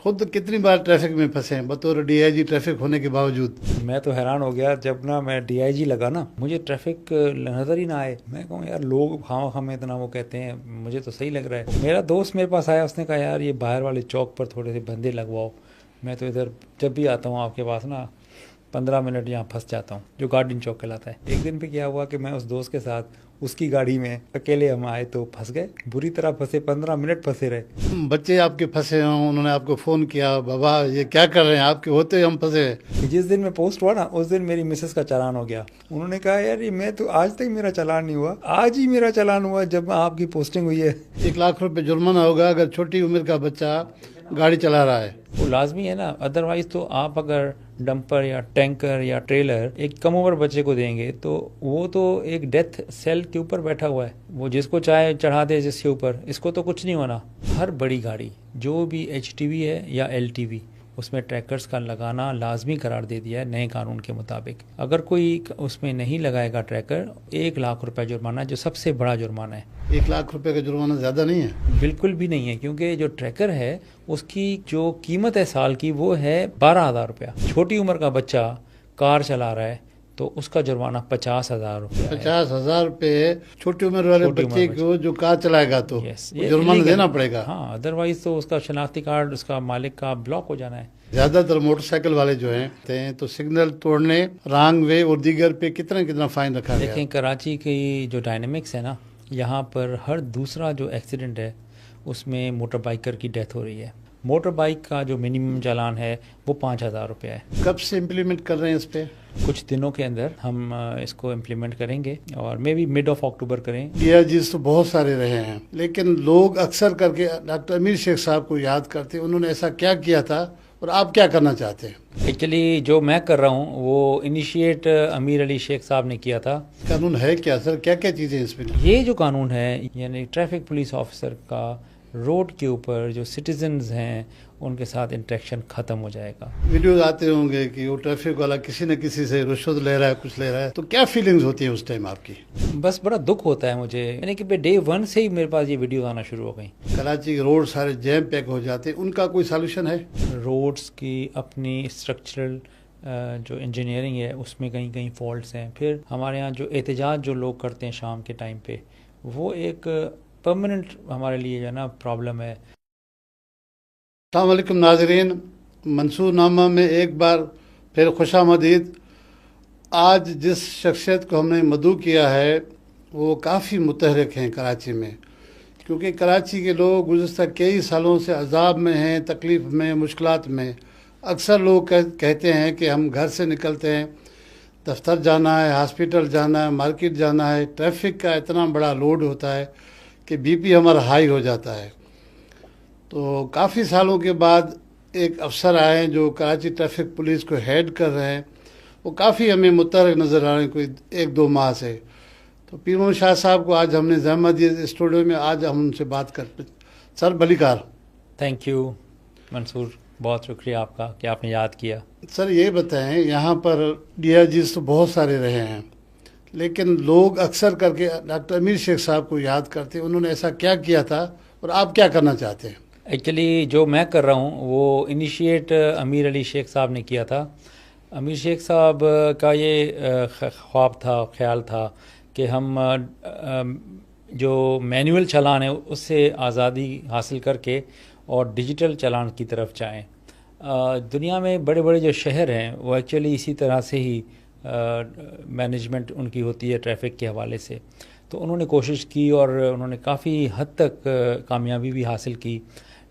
خود کتنی بار ٹریفک میں پھنسے ہیں بطور ڈی آئی جی ٹریفک ہونے کے باوجود؟ میں تو حیران ہو گیا جب نا میں ڈی آئی جی لگا نا، مجھے ٹریفک نظر ہی نہ آئے. میں کہوں یار لوگ ہمیں اتنا وہ کہتے ہیں، مجھے تو صحیح لگ رہا ہے. میرا دوست میرے پاس آیا، اس نے کہا یار یہ باہر والے چوک پر تھوڑے سے بندے لگواؤ. میں تو ادھر جب بھی آتا ہوں آپ کے پاس نا 15 منٹ یہاں پھنس جاتا ہوں، جو گارڈن چوک کہلاتا ہے. ایک دن پہ کیا ہوا کہ میں اس دوست کے ساتھ اس کی گاڑی میں اکیلے ہم آئے تو پھنس گئے، بری طرح پھنسے، 15 منٹ پھنسے رہے. بچے آپ کے پھنسے ہوں، انہوں نے آپ کو فون کیا بابا یہ کیا کر رہے ہیں، آپ کے ہوتے ہم پھنسے ہیں. جس دن میں پوسٹ ہوا نا اس دن میری مسز کا چالان ہو گیا. انہوں نے کہا یار یہ میں تو آج تک میرا چالان نہیں ہوا، آج ہی میرا چالان ہوا جب آپ کی پوسٹنگ ہوئی ہے. 1 لاکھ روپے جرمانہ ہوگا اگر چھوٹی عمر کا بچہ گاڑی چلا رہا ہے. وہ لازمی ہے نا، ادروائز تو آپ اگر ڈمپر یا ٹینکر یا ٹریلر ایک کم عمر بچے کو دیں گے تو وہ تو ایک ڈیتھ سیل کے اوپر بیٹھا ہوا ہے، وہ جس کو چاہے چڑھا دے جس کے اوپر، اس کو تو کچھ نہیں ہونا. ہر بڑی گاڑی جو بھی ایچ ٹی وی ہے یا ایل ٹی وی اس میں ٹریکرز کا لگانا لازمی قرار دے دیا ہے نئے قانون کے مطابق. اگر کوئی اس میں نہیں لگائے گا ٹریکر، 1 لاکھ روپے جرمانہ، جو سب سے بڑا جرمانہ ہے. 1 لاکھ روپے کا جرمانہ زیادہ نہیں ہے؟ بالکل بھی نہیں ہے، کیونکہ جو ٹریکر ہے اس کی جو قیمت ہے سال کی وہ ہے 12,000 روپیہ. چھوٹی عمر کا بچہ کار چلا رہا ہے تو اس کا جرمانہ 50,000 روپیہ ہے. 50,000 روپے چھوٹی عمر والے چھوٹی عمر بچے کو جو کار چلائے گا تو یہ جرمانہ illegal دینا ہے. پڑے گا. ہاں، ادروائز تو اس کا شناختی کارڈ اس کا مالک کا بلاک ہو جانا ہے. زیادہ تر موٹر سائیکل والے جو ہیں تو سگنل توڑنے، رانگ وے اور دیگر پہ کتنا فائن رکھا گیا. دیکھیں کراچی کی جو ڈائنامکس ہے نا، یہاں پر ہر دوسرا جو ایکسیڈنٹ ہے اس میں موٹر بائیکر کی ڈیتھ ہو رہی ہے. موٹر بائک کا جو منیمم چالان ہے وہ 5,000 روپیہ ہے. کب سے امپلیمنٹ کر رہے ہیں اس پہ؟ کچھ دنوں کے اندر ہم اس کو امپلیمنٹ کریں گے اور مے بی مڈ آف اکتوبر کریں. ڈی آئی جیز تو بہت سارے رہے ہیں، لیکن لوگ اکثر کر کے ڈاکٹر امیر شیخ صاحب کو یاد کرتے ہیں. انہوں نے ایسا کیا کیا تھا اور آپ کیا کرنا چاہتے ہیں؟ ایکچولی جو میں کر رہا ہوں وہ انیشیٹ امیر علی شیخ صاحب نے کیا تھا. قانون ہے کیا سر، کیا کیا چیزیں اس میں؟ یہ جو قانون ہے یعنی ٹریفک پولیس آفیسر کا روڈ کے اوپر جو سٹیزنز ہیں ان کے ساتھ انٹریکشن ختم ہو جائے گا. ویڈیوز آتے ہوں گے کہ وہ ٹریفک والا کسی نہ کسی سے رشوت لے رہا ہے، کچھ لے رہا ہے، تو کیا فیلنگز ہوتی ہیں اس ٹائم آپ کی؟ بس بڑا دکھ ہوتا ہے مجھے، یعنی کہ ڈے 1 سے ہی میرے پاس یہ ویڈیوز آنا شروع ہو گئیں. کراچی کے روڈ سارے جیم پیک ہو جاتے ہیں، ان کا کوئی سالوشن ہے؟ روڈز کی اپنی اسٹرکچرل جو انجینئرنگ ہے اس میں کہیں کہیں فالٹس ہیں. پھر ہمارے ہاں جو احتجاج جو لوگ کرتے ہیں شام کے ٹائم پہ، وہ ایک پرماننٹ ہمارے لیے جو ہے نا پرابلم ہے. السلام علیکم ناظرین، منصور نامہ میں ایک بار پھر خوش آمدید. آج جس شخصیت کو ہم نے مدعو کیا ہے وہ کافی متحرک ہیں کراچی میں، کیونکہ کراچی کے لوگ گزشتہ کئی سالوں سے عذاب میں ہیں، تکلیف میں، مشکلات میں. اکثر لوگ کہتے ہیں کہ ہم گھر سے نکلتے ہیں، دفتر جانا ہے، ہاسپٹل جانا ہے، مارکیٹ جانا ہے، ٹریفک کا اتنا بڑا لوڈ ہوتا ہے کہ بی پی ہمارا ہائی ہو جاتا ہے. تو کافی سالوں کے بعد ایک افسر آئے ہیں جو کراچی ٹریفک پولیس کو ہیڈ کر رہے ہیں. وہ کافی ہمیں متحرک نظر آ رہے ہیں کوئی 1-2 ماہ سے. تو پیر محمد شاہ صاحب کو آج ہم نے زحمت دی اسٹوڈیو میں، آج ہم ان سے بات کرتے. سر بلی کار. تھینک یو منصور، بہت شکریہ آپ کا کہ آپ نے یاد کیا. سر یہ بتائیں، یہاں پر ڈی آئی جیز تو بہت سارے رہے ہیں، لیکن لوگ اکثر کر کے ڈاکٹر امیر شیخ صاحب کو یاد کرتے ہیں. انہوں نے ایسا کیا کیا تھا اور آپ کیا کرنا چاہتے ہیں؟ ایکچولی جو میں کر رہا ہوں وہ انیشیٹ امیر علی شیخ صاحب نے کیا تھا. امیر شیخ صاحب کا یہ خواب تھا، خیال تھا کہ ہم جو مینول چلان ہے اس سے آزادی حاصل کر کے اور ڈیجیٹل چلان کی طرف جائیں. دنیا میں بڑے بڑے جو شہر ہیں وہ ایکچولی اسی طرح سے ہی مینجمنٹ ان کی ہوتی ہے ٹریفک کے حوالے سے. تو انہوں نے کوشش کی اور انہوں نے کافی حد تک کامیابی بھی حاصل کی،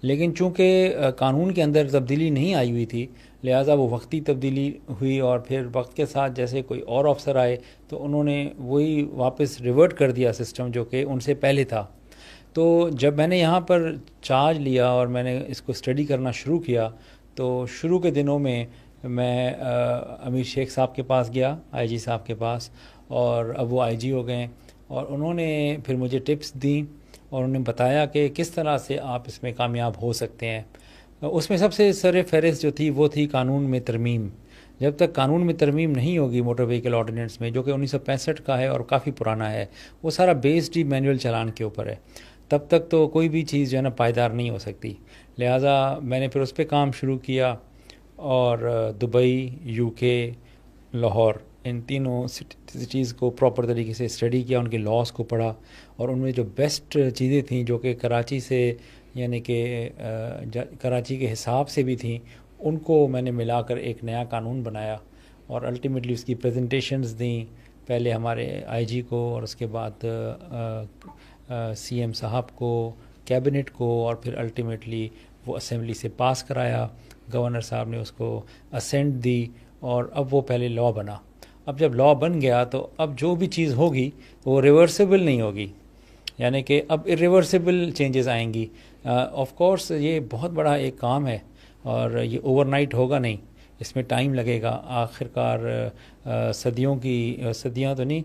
لیکن چونکہ قانون کے اندر تبدیلی نہیں آئی ہوئی تھی لہٰذا وہ وقتی تبدیلی ہوئی، اور پھر وقت کے ساتھ جیسے کوئی اور افسر آئے تو انہوں نے وہی واپس ریورٹ کر دیا سسٹم جو کہ ان سے پہلے تھا. تو جب میں نے یہاں پر چارج لیا اور میں نے اس کو اسٹڈی کرنا شروع کیا تو شروع کے دنوں میں امیر شیخ صاحب کے پاس گیا، آئی جی صاحب کے پاس، اور اب وہ آئی جی ہو گئے، اور انہوں نے پھر مجھے ٹپس دیں اور انہوں نے بتایا کہ کس طرح سے آپ اس میں کامیاب ہو سکتے ہیں. اس میں سب سے سر فہرست جو تھی وہ تھی قانون میں ترمیم. جب تک قانون میں ترمیم نہیں ہوگی موٹر وہیکل آرڈیننس میں، جو کہ 1965 کا ہے اور کافی پرانا ہے، وہ سارا بیسڈ ہی مینول چلان کے اوپر ہے. تب تک تو کوئی بھی چیز جو ہے نا پائیدار نہیں ہو سکتی. لہٰذا میں نے پھر اس پہ کام شروع کیا اور دبئی، یو کے، لاہور، ان تینوں سٹیز کو پراپر طریقے سے اسٹڈی کیا، ان کے لاس کو پڑھا، اور ان میں جو بیسٹ چیزیں تھیں جو کہ کراچی سے یعنی کہ کراچی کے حساب سے بھی تھیں، ان کو میں نے ملا کر ایک نیا قانون بنایا اور الٹیمیٹلی اس کی پریزنٹیشنز دیں، پہلے ہمارے آئی جی کو اور اس کے بعد سی ایم صاحب کو، کیبنٹ کو، اور پھر الٹیمیٹلی وہ اسمبلی سے پاس کرایا. گورنر صاحب نے اس کو اسینٹ دی اور اب وہ پہلے لا بنا. اب جب لا بن گیا تو اب جو بھی چیز ہوگی وہ ریورسیبل نہیں ہوگی، یعنی کہ اب ریورسیبل چینجز آئیں گی. آف کورس یہ بہت بڑا ایک کام ہے اور یہ اوور نائٹ ہوگا نہیں، اس میں ٹائم لگے گا. آخر کار صدیاں تو نہیں،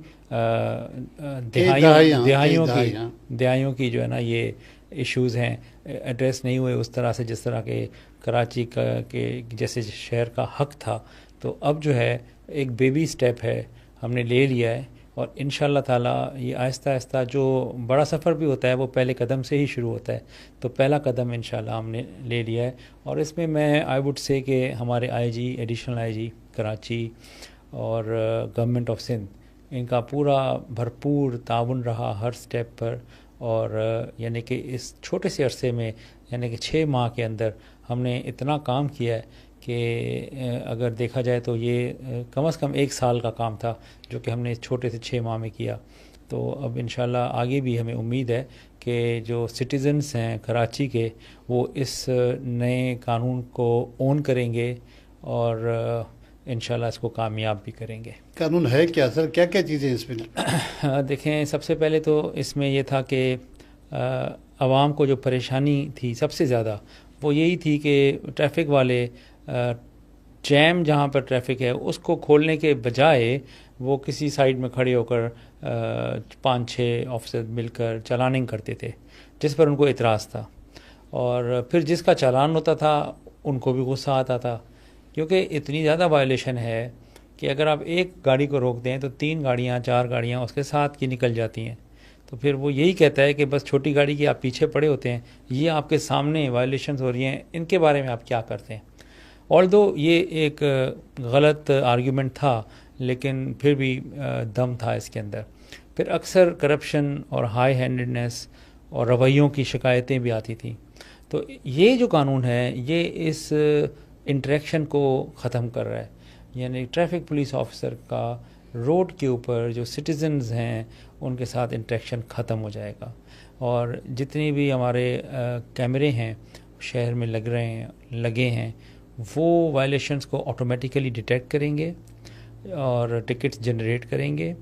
دہائیوں کی جو ہے نا یہ ایشوز ہیں، ایڈریس نہیں ہوئے اس طرح سے جس طرح کہ کراچی کے جیسے شہر کا حق تھا. تو اب جو ہے ایک بیبی سٹیپ ہے، ہم نے لے لیا ہے، اور انشاءاللہ تعالیٰ یہ آہستہ آہستہ جو بڑا سفر بھی ہوتا ہے وہ پہلے قدم سے ہی شروع ہوتا ہے. تو پہلا قدم انشاءاللہ ہم نے لے لیا ہے، اور اس میں میں آئی وڈ سے کہ ہمارے آئی جی، ایڈیشنل آئی جی کراچی اور گورنمنٹ آف سندھ، ان کا پورا بھرپور تعاون رہا ہر سٹیپ پر. اور یعنی کہ اس چھوٹے سے عرصے میں یعنی کہ 6 ماہ کے اندر ہم نے اتنا کام کیا ہے کہ اگر دیکھا جائے تو یہ کم از کم 1 سال کا کام تھا جو کہ ہم نے اس چھوٹے سے 6 ماہ میں کیا. تو اب انشاءاللہ آگے بھی ہمیں امید ہے کہ جو سٹیزنز ہیں کراچی کے وہ اس نئے قانون کو اون کریں گے اور انشاءاللہ اس کو کامیاب بھی کریں گے. قانون ہے کیا سر؟ کیا کیا چیزیں اس میں؟ دیکھیں، سب سے پہلے تو اس میں یہ تھا کہ عوام کو جو پریشانی تھی سب سے زیادہ وہ یہی تھی کہ ٹریفک والے جیم جہاں پر ٹریفک ہے اس کو کھولنے کے بجائے وہ کسی سائڈ میں کھڑے ہو کر 5-6 آفیسر مل کر چلاننگ کرتے تھے، جس پر ان کو اعتراض تھا. اور پھر جس کا چالان ہوتا تھا ان کو بھی غصہ آتا تھا، کیونکہ اتنی زیادہ وائلیشن ہے کہ اگر آپ ایک گاڑی کو روک دیں تو 3 گاڑیاں 4 گاڑیاں اس کے ساتھ کی نکل جاتی ہیں. تو پھر وہ یہی کہتا ہے کہ بس چھوٹی گاڑی کی آپ پیچھے پڑے ہوتے ہیں، یہ آپ کے سامنے وائلیشنز ہو رہی ہیں، ان کے بارے میں آپ کیا کرتے ہیں. آلدو یہ ایک غلط آرگیومنٹ تھا لیکن پھر بھی دم تھا اس کے اندر. پھر اکثر کرپشن اور ہائی ہینڈڈنس اور رویوں کی شکایتیں بھی آتی تھیں. تو یہ جو قانون ہے یہ اس انٹریکشن کو ختم کر رہا ہے، یعنی ٹریفک پولیس آفیسر کا روڈ کے اوپر جو سٹیزنز ہیں ان کے ساتھ انٹریکشن ختم ہو جائے گا. اور جتنی بھی ہمارے کیمرے ہیں شہر میں لگے ہیں وہ وائلیشنز کو آٹومیٹیکلی ڈیٹیکٹ کریں گے اور ٹکٹس جنریٹ کریں گے،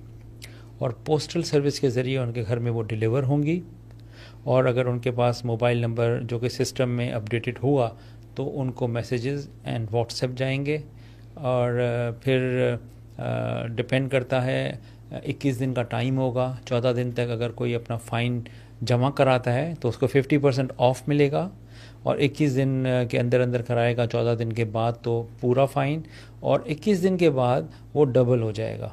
اور پوسٹل سروس کے ذریعے ان کے گھر میں وہ ڈیلیور ہوں گی. اور اگر ان کے پاس موبائل نمبر جو کہ سسٹم میں اپڈیٹڈ ہوا تو ان کو میسیجز اینڈ واٹس ایپ جائیں گے. اور پھر ڈپینڈ کرتا ہے 21 دن کا ٹائم ہوگا. 14 دن تک اگر کوئی اپنا فائن جمع کراتا ہے تو اس کو 50% آف ملے گا، اور 21 دن کے اندر کرائے گا 14 دن کے بعد تو پورا فائن، اور 21 دن کے بعد وہ ڈبل ہو جائے گا،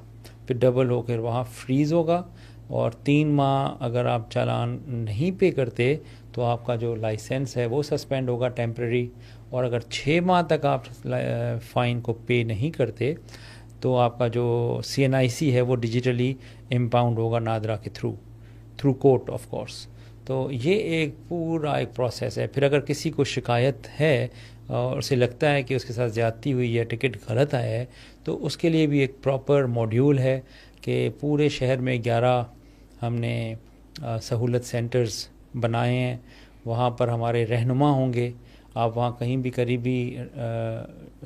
پھر ڈبل ہو کر وہاں فریز ہوگا. اور 3 ماہ اگر آپ چالان نہیں پے کرتے تو آپ کا جو لائسنس ہے وہ سسپینڈ ہوگا ٹیمپرری. اور اگر 6 ماہ تک آپ فائن کو پے نہیں کرتے تو آپ کا جو CNIC ہے وہ ڈیجیٹلی امپاؤنڈ ہوگا نادرا کے تھرو کورٹ آف کورس. تو یہ ایک پورا ایک پروسیس ہے. پھر اگر کسی کو شکایت ہے اور اسے لگتا ہے کہ اس کے ساتھ زیادتی ہوئی ہے، ٹکٹ غلط آیا ہے، تو اس کے لیے بھی ایک پراپر موڈیول ہے کہ پورے شہر میں 11 ہم نے سہولت سینٹرز بنائے ہیں. وہاں پر ہمارے رہنما ہوں گے، آپ وہاں کہیں بھی قریبی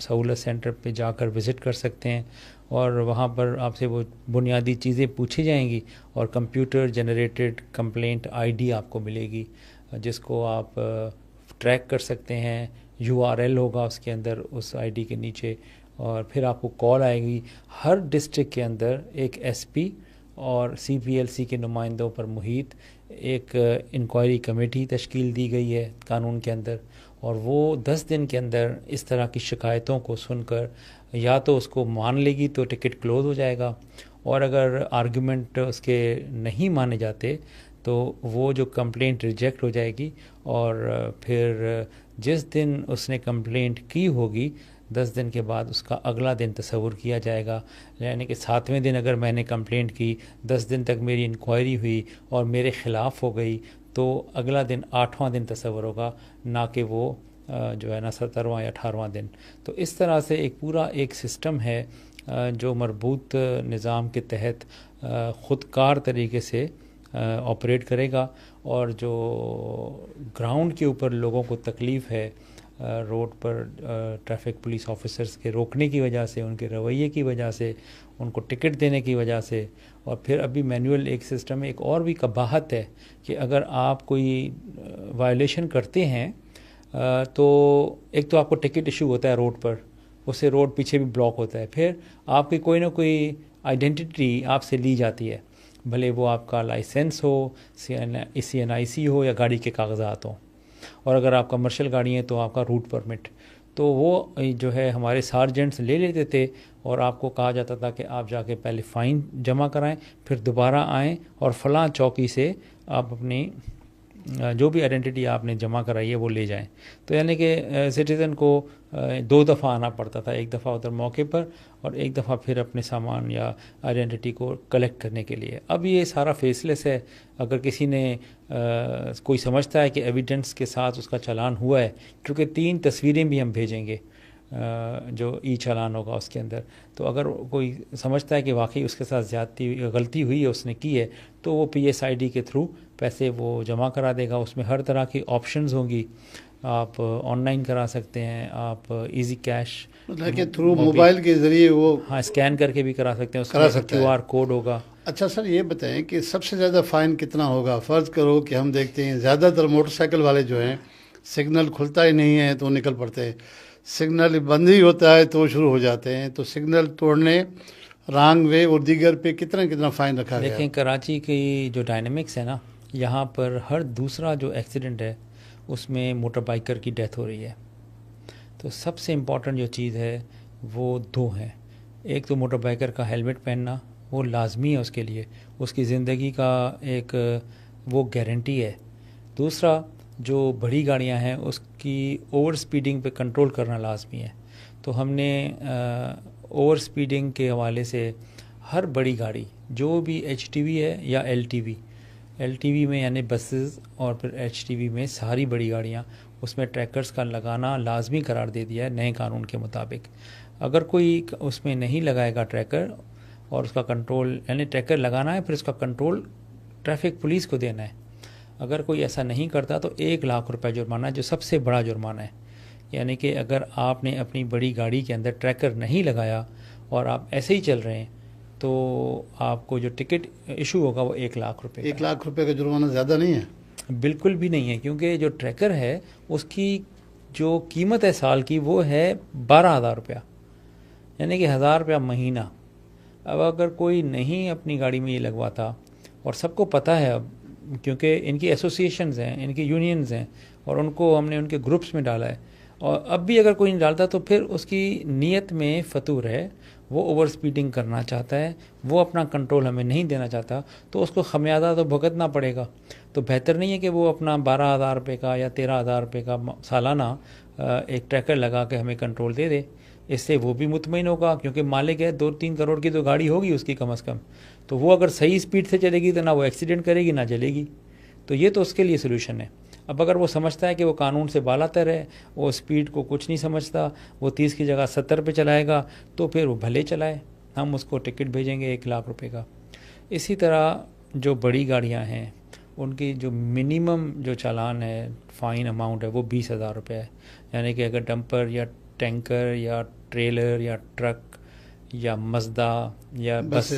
سہولت سینٹر پہ جا کر وزٹ کر سکتے ہیں، اور وہاں پر آپ سے وہ بنیادی چیزیں پوچھی جائیں گی، اور کمپیوٹر جنریٹڈ کمپلینٹ ID آپ کو ملے گی جس کو آپ ٹریک کر سکتے ہیں. URL ہوگا اس کے اندر اس ID کے نیچے، اور پھر آپ کو کال آئے گی. ہر ڈسٹرکٹ کے اندر ایک SP اور CPLC کے نمائندوں پر محیط ایک انکوائری کمیٹی تشکیل دی گئی ہے قانون کے اندر، اور وہ 10 دن کے اندر اس طرح کی شکایتوں کو سن کر یا تو اس کو مان لے گی تو ٹکٹ کلوز ہو جائے گا، اور اگر آرگیومنٹ اس کے نہیں مانے جاتے تو وہ جو کمپلینٹ ریجیکٹ ہو جائے گی، اور پھر جس دن اس نے کمپلینٹ کی ہوگی 10 دن کے بعد اس کا اگلا دن تصور کیا جائے گا. یعنی کہ 7ویں دن اگر میں نے کمپلینٹ کی، 10 دن تک میری انکوائری ہوئی اور میرے خلاف ہو گئی، تو اگلا دن 8واں دن تصور ہوگا، نہ کہ وہ جو ہے نا 17واں یا 18واں دن. تو اس طرح سے پورا ایک سسٹم ہے جو مربوط نظام کے تحت خودکار طریقے سے آپریٹ کرے گا. اور جو گراؤنڈ کے اوپر لوگوں کو تکلیف ہے روڈ پر ٹریفک پولیس آفیسرز کے روکنے کی وجہ سے، ان کے رویے کی وجہ سے، ان کو ٹکٹ دینے کی وجہ سے، اور پھر ابھی مینول ایک سسٹم ہے. ایک اور بھی قباحت ہے کہ اگر آپ کوئی وائلیشن کرتے ہیں تو ایک تو آپ کو ٹکٹ ایشو ہوتا ہے روڈ پر، اس سے روڈ پیچھے بھی بلاک ہوتا ہے، پھر آپ کی کوئی نہ کوئی آئیڈینٹی آپ سے لی جاتی ہے، بھلے وہ آپ کا لائسنس ہو، CNIC ہو یا گاڑی کے کاغذات ہوں، اور اگر آپ کمرشل گاڑی ہے تو آپ کا روٹ پرمٹ. تو وہ جو ہے ہمارے سارجنٹس لے لیتے تھے، اور آپ کو کہا جاتا تھا کہ آپ جا کے پہلے فائن جمع کرائیں، پھر دوبارہ آئیں اور فلاں چوکی سے آپ اپنی جو بھی آئیڈینٹی آپ نے جمع کرائی ہے وہ لے جائیں. تو یعنی کہ سٹیزن کو 2 دفعہ آنا پڑتا تھا، ایک دفعہ ادھر موقع پر اور ایک دفعہ پھر اپنے سامان یا آئیڈینٹی کو کلیکٹ کرنے کے لیے. اب یہ سارا فیسلیس ہے. اگر کسی نے کوئی سمجھتا ہے کہ ایویڈنس کے ساتھ اس کا چالان ہوا ہے، کیونکہ 3 تصویریں بھی ہم بھیجیں گے جو چالان ہوگا اس کے اندر، تو اگر کوئی سمجھتا ہے کہ واقعی اس کے ساتھ غلطی ہوئی ہے، اس نے کی ہے، تو وہ PSID کے تھرو پیسے وہ جمع کرا دے گا. اس میں ہر طرح کی آپشنز ہوں گی، آپ آن لائن کرا سکتے ہیں، آپ ایزی کیش مطلب کہ تھرو موبائل کے ذریعے وہ اسکین کر کے بھی کرا سکتے ہیں، اس میں QR کوڈ ہوگا. اچھا سر، یہ بتائیں کہ سب سے زیادہ فائن کتنا ہوگا؟ فرض کرو کہ ہم دیکھتے ہیں زیادہ تر موٹر سائیکل والے جو ہیں سگنل کھلتا ہی نہیں ہے تو نکل پڑتے ہیں، سگنل بند ہی ہوتا ہے تو شروع ہو جاتے ہیں. تو سگنل توڑنے، رانگ وے اور دیگر پہ کتنا فائن رکھا گیا؟ دیکھیں کراچی کی جو ڈائنامکس ہے نا، یہاں پر ہر دوسرا جو ایکسیڈنٹ ہے اس میں موٹر بائیکر کی ڈیتھ ہو رہی ہے. تو سب سے امپورٹنٹ جو چیز ہے وہ 2 ہیں. ایک تو موٹر بائیکر کا ہیلمٹ پہننا، وہ لازمی ہے اس کے لیے، اس کی زندگی کا ایک وہ گارنٹی ہے. دوسرا جو بڑی گاڑیاں ہیں اس کی اوور سپیڈنگ پہ کنٹرول کرنا لازمی ہے. تو ہم نے اوور سپیڈنگ کے حوالے سے ہر بڑی گاڑی جو بھی HTV ہے یا LTV میں یعنی بسز، اور پھر HTV میں ساری بڑی گاڑیاں، اس میں ٹریکرز کا لگانا لازمی قرار دے دیا ہے نئے قانون کے مطابق. اگر کوئی اس میں نہیں لگائے گا ٹریکر اور اس کا کنٹرول، یعنی ٹریکر لگانا ہے پھر اس کا کنٹرول ٹریفک پولیس کو دینا ہے. اگر کوئی ایسا نہیں کرتا تو 1 لاکھ روپے جرمانہ ہے، جو سب سے بڑا جرمانہ ہے. یعنی کہ اگر آپ نے اپنی بڑی گاڑی کے اندر ٹریکر نہیں لگایا اور آپ ایسے ہی چل رہے ہیں تو آپ کو جو ٹکٹ ایشو ہوگا وہ 1 لاکھ روپے. 1 لاکھ روپے کا جرمانہ زیادہ نہیں ہے؟ بالکل بھی نہیں ہے، کیونکہ جو ٹریکر ہے اس کی جو قیمت ہے سال کی وہ ہے 12,000 روپیہ، یعنی کہ 1,000 روپیہ مہینہ. اب اگر کوئی نہیں اپنی گاڑی میں یہ لگواتا، اور سب کو پتہ ہے اب کیونکہ ان کی ایسوسیشنز ہیں، ان کی یونینز ہیں، اور ان کو ہم نے ان کے گروپس میں ڈالا ہے، اور اب بھی اگر کوئی نہیں ڈالتا تو پھر اس کی نیت میں فتور ہے، وہ اوور سپیڈنگ کرنا چاہتا ہے، وہ اپنا کنٹرول ہمیں نہیں دینا چاہتا، تو اس کو خمیازہ تو بھگتنا پڑے گا. تو بہتر نہیں ہے کہ وہ اپنا 12,000 روپے کا یا 13,000 روپے کا سالانہ ایک ٹریکر لگا کے ہمیں کنٹرول دے دے. اس سے وہ بھی مطمئن ہوگا، کیونکہ مالک ہے 2-3 کروڑ کی تو گاڑی ہوگی اس کی کم از کم، تو وہ اگر صحیح سپیڈ سے چلے گی تو نہ وہ ایکسیڈنٹ کرے گی نہ جلے گی. تو یہ تو اس کے لیے سلوشن ہے. اب اگر وہ سمجھتا ہے کہ وہ قانون سے بالا تر ہے، وہ سپیڈ کو کچھ نہیں سمجھتا، وہ 30 کی جگہ 70 پہ چلائے گا، تو پھر وہ بھلے چلائے، ہم اس کو ٹکٹ بھیجیں گے 1 لاکھ روپے کا. اسی طرح جو بڑی گاڑیاں ہیں ان کی جو منیمم جو چالان ہے، فائن اماؤنٹ ہے، وہ 20,000 روپے ہے. یعنی کہ اگر ڈمپر یا ٹینکر یا ٹریلر یا ٹرک یا مزدا یا بس،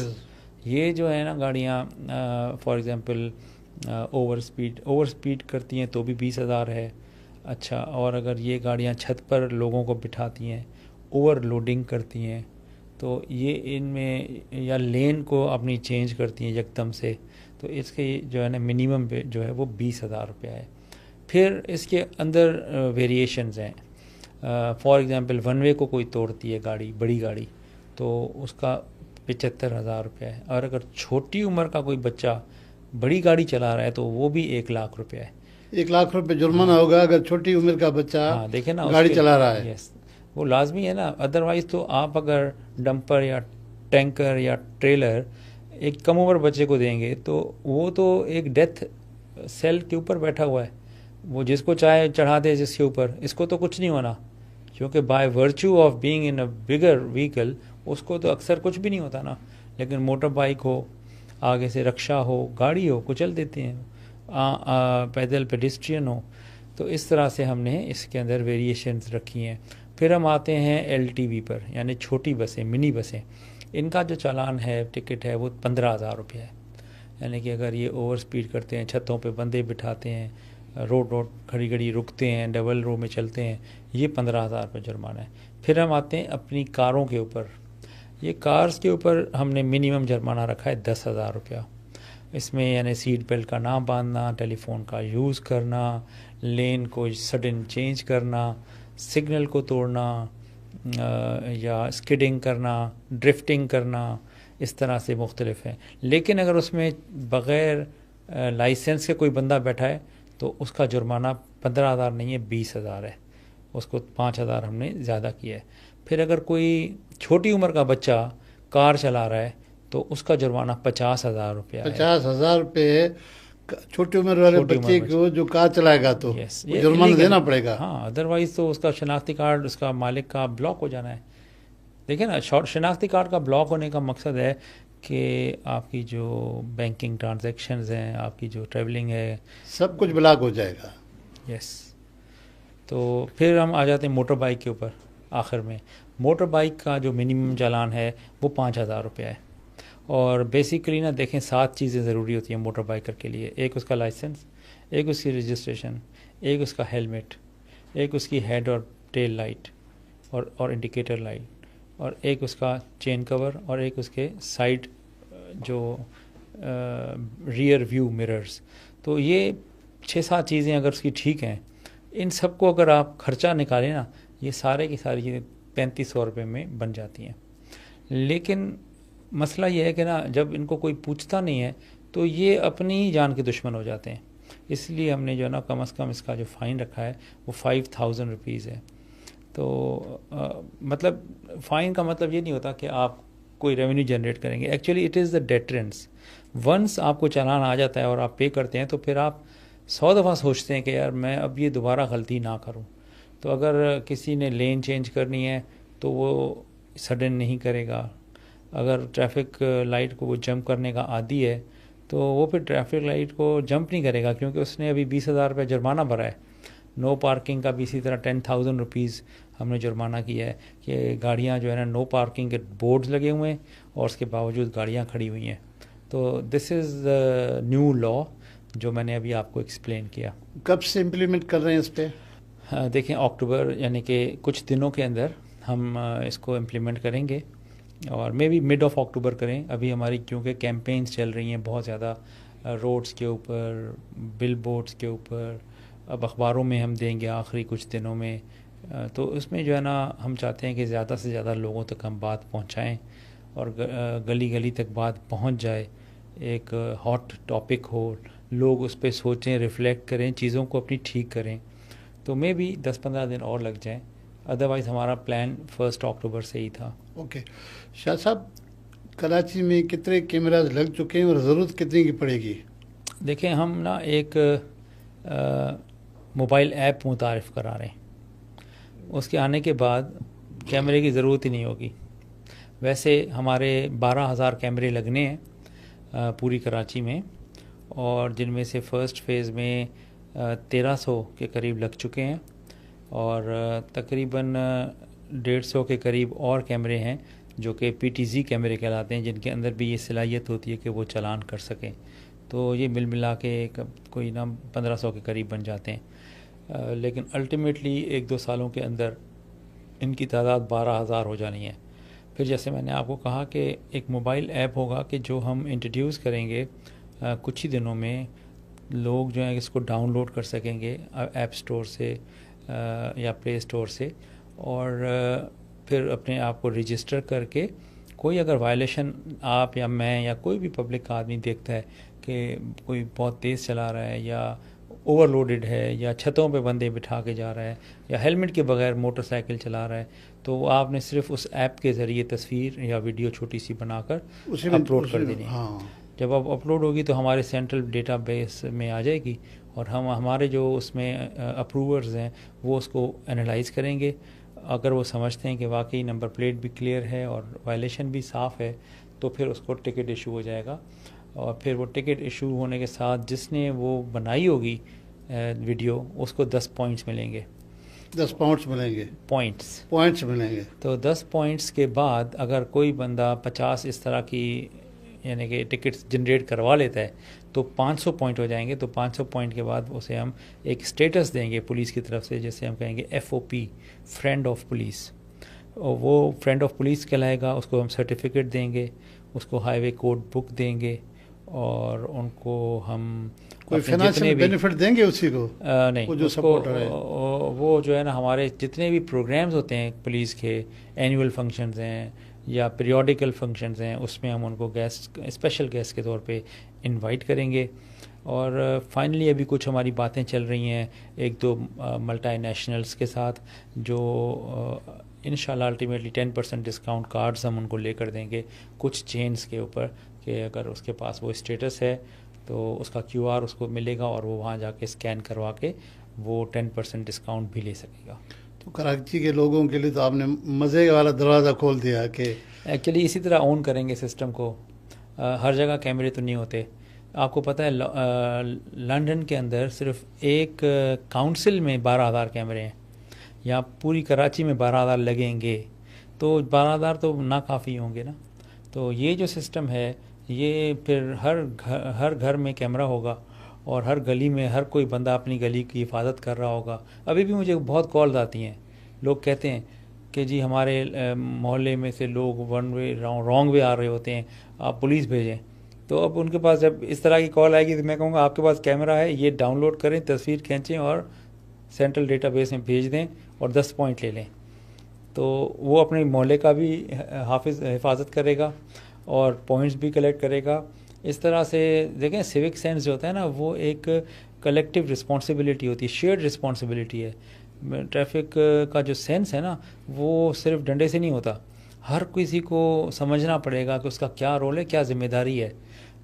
یہ جو ہے نا گاڑیاں فار ایگزامپل اوور سپیڈ کرتی ہیں تو بھی 20,000 ہے. اچھا، اور اگر یہ گاڑیاں چھت پر لوگوں کو بٹھاتی ہیں، اوور لوڈنگ کرتی ہیں، تو یہ ان میں یا لین کو اپنی چینج کرتی ہیں یکدم سے، تو اس کے جو ہے نا منیمم جو ہے وہ 20,000 روپیہ ہے. پھر اس کے اندر ویریشنز ہیں. فار ایگزامپل ون وے کو کوئی توڑتی ہے گاڑی، بڑی گاڑی، تو اس کا 75,000 روپیہ ہے. اور اگر چھوٹی عمر کا کوئی بچہ بڑی گاڑی چلا رہا ہے تو وہ بھی 1 لاکھ روپیہ ہے. 1 لاکھ روپے جرمانہ ہوگا اگر چھوٹی عمر کا بچہ ہاں دیکھیں نا گاڑی چلا رہا ہے. یس وہ لازمی ہے نا. ادروائز تو آپ اگر ڈمپر یا ٹینکر یا ٹریلر ایک کم عمر بچے کو دیں گے تو وہ تو ایک ڈیتھ سیل کے اوپر بیٹھا ہوا ہے, وہ جس کو چاہے چڑھا دے جس کے اوپر, اس کو تو کچھ نہیں ہونا, کیونکہ by virtue of being in a bigger vehicle اس کو تو اکثر کچھ بھی نہیں ہوتا نا. لیکن موٹر بائک ہو, آگے سے رکشہ ہو, گاڑی ہو, کچل دیتے ہیں, پیدل پیڈسٹرین ہو. تو اس طرح سے ہم نے اس کے اندر ویریشنز رکھی ہیں. پھر ہم آتے ہیں ایل ٹی وی پر, یعنی چھوٹی بسیں, منی بسیں. ان کا جو چالان ہے, ٹکٹ ہے, وہ 15,000 روپیہ ہے. یعنی کہ اگر یہ اوور سپیڈ کرتے ہیں, چھتوں پہ بندے بٹھاتے ہیں, روڈ کھڑی کھڑی رکتے ہیں, ڈبل رو میں چلتے ہیں, یہ 15,000 روپے جرمانہ ہے. پھر ہم آتے ہیں اپنی کاروں کے اوپر. یہ کارز کے اوپر ہم نے منیمم جرمانہ رکھا ہے 10,000 روپیہ. اس میں یعنی سیٹ بیلٹ کا نہ باندھنا, ٹیلی فون کا یوز کرنا, لین کو سڈن چینج کرنا, سگنل کو توڑنا, یا اسکڈنگ کرنا, ڈرفٹنگ کرنا, اس طرح سے مختلف ہیں. لیکن اگر اس میں بغیر لائسنس کے کوئی بندہ بیٹھا ہے تو اس کا جرمانہ 15,000 نہیں ہے, 20,000 ہے. اس کو 5,000 ہم نے زیادہ کیا ہے. پھر اگر کوئی چھوٹی عمر کا بچہ کار چلا رہا ہے تو اس کا جرمانہ 50,000 روپیہ ہے. 50,000 روپے چھوٹی عمر والے بچے کو جو کار چلائے گا تو جرمانہ دینا پڑے گا. ہاں ادروائز تو اس کا شناختی کارڈ اس کا مالک کا بلاک ہو جانا ہے. دیکھیں نا, شناختی کارڈ کا بلاک ہونے کا مقصد ہے کہ آپ کی جو بینکنگ ٹرانزیکشنز ہیں, آپ کی جو ٹریولنگ ہے, سب کچھ بلاک ہو جائے گا. یس. تو پھر ہم آ جاتے ہیں موٹر بائک کے اوپر. آخر میں موٹر بائک کا جو منیمم چالان ہے وہ 5,000 روپیہ ہے. اور بیسیکلی نا دیکھیں 7 چیزیں ضروری ہوتی ہیں موٹر بائکر کے لیے. ایک اس کا لائسنس, ایک اس کی رجسٹریشن, ایک اس کا ہیلمٹ, ایک اس کی ہیڈ اور ٹیل لائٹ اور انڈیکیٹر لائٹ, اور ایک اس کا چین کور, اور ایک اس کے سائڈ جو ریئر ویو مررز. تو یہ 6-7 چیزیں اگر اس کی ٹھیک ہیں, ان سب کو اگر آپ خرچہ نکالیں نا, یہ سارے کی ساری چیزیں 3,500 روپے میں بن جاتی ہیں. لیکن مسئلہ یہ ہے کہ نا جب ان کو کوئی پوچھتا نہیں ہے تو یہ اپنی ہی جان کے دشمن ہو جاتے ہیں. اس لیے ہم نے جو ہے نا کم از کم اس کا جو فائن رکھا ہے وہ 5,000 روپیز ہے. تو مطلب فائن کا مطلب یہ نہیں ہوتا کہ آپ کوئی ریونیو جنریٹ کریں گے. Actually it is the deterrence. Once آپ کو چالان آ جاتا ہے اور آپ پے کرتے ہیں تو پھر آپ 100 دفعہ سوچتے ہیں کہ یار میں اب یہ دوبارہ غلطی نہ کروں. تو اگر کسی نے لین چینج کرنی ہے تو وہ سڈن نہیں کرے گا. اگر ٹریفک لائٹ کو وہ جمپ کرنے کا عادی ہے تو وہ پھر ٹریفک لائٹ کو جمپ نہیں کرے گا, کیونکہ اس نے ابھی 20,000 روپے جرمانہ بھرا ہے. نو پارکنگ کا بھی اسی طرح 10,000 روپیز ہم نے جرمانہ کیا ہے کہ گاڑیاں جو ہے نا نو پارکنگ کے بورڈز لگے ہوئے ہیں اور اس کے باوجود گاڑیاں کھڑی ہوئی ہیں. تو دس از نیو لا جو میں نے ابھی آپ کو ایکسپلین کیا. کب سے امپلیمنٹ کر رہے ہیں اس پہ؟ دیکھیں اکتوبر یعنی کہ کچھ دنوں کے اندر ہم اس کو امپلیمنٹ کریں گے, اور مے بی مڈ آف اکتوبر کریں. ابھی ہماری کیونکہ کیمپینز چل رہی ہیں بہت زیادہ, روڈز کے اوپر, بل بورڈز کے اوپر, اب اخباروں میں ہم دیں گے آخری کچھ دنوں میں. تو اس میں جو ہے نا ہم چاہتے ہیں کہ زیادہ سے زیادہ لوگوں تک ہم بات پہنچائیں اور گلی گلی تک بات پہنچ جائے. ایک ہاٹ ٹاپک ہو, لوگ اس پہ سوچیں, ریفلیکٹ کریں, چیزوں کو اپنی ٹھیک کریں. تو مے بی 10-15 دن اور لگ جائیں. ادروائز ہمارا پلان 1 اکتوبر سے ہی تھا. اوکے شاہ صاحب, کراچی میں کتنے کیمراز لگ چکے ہیں اور ضرورت کتنے کی پڑے گی؟ دیکھیں ہم نا ایک موبائل ایپ متعارف کرا رہے ہیں. اس کے آنے کے بعد کیمرے کی ضرورت ہی نہیں ہوگی. ویسے ہمارے 12,000 کیمرے لگنے ہیں پوری کراچی میں, اور جن میں سے فرسٹ فیز میں 1,300 کے قریب لگ چکے ہیں, اور تقریباً 150 کے قریب اور کیمرے ہیں جو کہ پی ٹی زی کیمرے کہلاتے ہیں, جن کے اندر بھی یہ صلاحیت ہوتی ہے کہ وہ چالان کر سکیں. تو یہ مل ملا کے کوئی نا 1,500 کے قریب بن جاتے ہیں. لیکن الٹیمیٹلی 1-2 سالوں کے اندر ان کی تعداد 12,000 ہو جانی ہے. پھر جیسے میں نے آپ کو کہا کہ ایک موبائل ایپ ہوگا کہ جو ہم انٹروڈیوس کریں گے کچھ ہی دنوں میں. لوگ جو ہیں اس کو ڈاؤن لوڈ کر سکیں گے ایپ سٹور سے یا پلے سٹور سے, اور پھر اپنے آپ کو رجسٹر کر کے کوئی اگر وائلیشن آپ یا میں یا کوئی بھی پبلک کا آدمی دیکھتا ہے کہ کوئی بہت تیز چلا رہا ہے یا اوور لوڈڈ ہے یا چھتوں پہ بندے بٹھا کے جا رہا ہے یا ہیلمٹ کے بغیر موٹر سائیکل چلا رہا ہے، تو آپ نے صرف اس ایپ کے ذریعے تصویر یا ویڈیو چھوٹی سی بنا کر اپلوڈ کر دینی ہے۔ ہاں، جب اب اپلوڈ ہوگی تو ہمارے سینٹرل ڈیٹا بیس میں آ جائے گی، اور ہمارے جو اس میں اپروورز ہیں وہ اس کو انالائز کریں گے۔ اگر وہ سمجھتے ہیں کہ واقعی نمبر پلیٹ بھی کلیئر ہے اور وائلیشن بھی صاف ہے، تو پھر اس کو ٹکٹ ایشو ہو جائے گا، اور پھر وہ ٹکٹ ایشو ہونے کے ساتھ جس نے وہ بنائی ہوگی ویڈیو، اس کو 10 پوائنٹس ملیں گے۔ 10 پاؤنڈس ملیں گے، پوائنٹس ملیں گے۔ تو 10 پوائنٹس کے بعد اگر کوئی بندہ 50 اس طرح کی یعنی کہ ٹکٹس جنریٹ کروا لیتا ہے تو 500 پوائنٹ ہو جائیں گے۔ تو 500 پوائنٹ کے بعد اسے ہم ایک اسٹیٹس دیں گے پولیس کی طرف سے، جیسے ہم کہیں گے FOP، فرینڈ آف پولیس، اور وہ فرینڈ آف پولیس کہلائے گا۔ اس کو ہم سرٹیفکیٹ دیں گے، اس کو ہائی وے کوڈ بک دیں گے، اور ان کو ہم کوئی فائنینشیل بینیفٹ دیں گے اسی کو؟ نہیں، جو اس کو سپورٹر ہے وہ جو ہے نا، ہمارے جتنے بھی پروگرامز ہوتے ہیں پولیس کے، اینول فنکشنز ہیں یا پیریوڈیکل فنکشنز ہیں، اس میں ہم ان کو گیسٹ، اسپیشل گیسٹ کے طور پہ انوائٹ کریں گے۔ اور فائنلی ابھی کچھ ہماری باتیں چل رہی ہیں 1-2 ملٹی نیشنلز کے ساتھ، جو انشاءاللہ الٹیمیٹلی 10% ڈسکاؤنٹ کارڈز ہم ان کو لے کر دیں گے کچھ چینز کے اوپر، کہ اگر اس کے پاس وہ اسٹیٹس ہے تو اس کا QR اس کو ملے گا، اور وہ وہاں جا کے اسکین کروا کے وہ 10% ڈسکاؤنٹ بھی لے سکے گا۔ تو کراچی کے لوگوں کے لیے تو آپ نے مزے والا دروازہ کھول دیا کہ ایکچولی اسی طرح اون کریں گے سسٹم کو۔ ہر جگہ کیمرے تو نہیں ہوتے۔ آپ کو پتہ ہے لنڈن کے اندر صرف ایک کاؤنسل میں 12,000 کیمرے ہیں، یا پوری کراچی میں 12,000 لگیں گے، تو 12,000 تو ناکافی ہوں گے نا۔ تو یہ جو سسٹم ہے یہ پھر ہر گھر میں کیمرہ ہوگا، اور ہر گلی میں ہر کوئی بندہ اپنی گلی کی حفاظت کر رہا ہوگا۔ ابھی بھی مجھے بہت کالز آتی ہیں، لوگ کہتے ہیں کہ جی ہمارے محلے میں سے لوگ ون وے رانگ وے آ رہے ہوتے ہیں، آپ پولیس بھیجیں۔ تو اب ان کے پاس جب اس طرح کی کال آئے گی تو میں کہوں گا آپ کے پاس کیمرہ ہے، یہ ڈاؤن لوڈ کریں، تصویر کھینچیں اور سینٹرل ڈیٹا بیس میں بھیج دیں اور 10 پوائنٹ لے لیں۔ تو وہ اپنے محلے کا بھی حفاظت کرے گا اور پوائنٹس بھی کلیکٹ کرے گا۔ اس طرح سے دیکھیں، سیوک سینس جو ہوتا ہے نا، وہ ایک کلیکٹیو رسپانسبلٹی ہوتی ہے، شیئرڈ رسپانسبلٹی ہے۔ ٹریفک کا جو سینس ہے نا، وہ صرف ڈنڈے سے نہیں ہوتا، ہر کسی کو سمجھنا پڑے گا کہ اس کا کیا رول ہے، کیا ذمہ داری ہے۔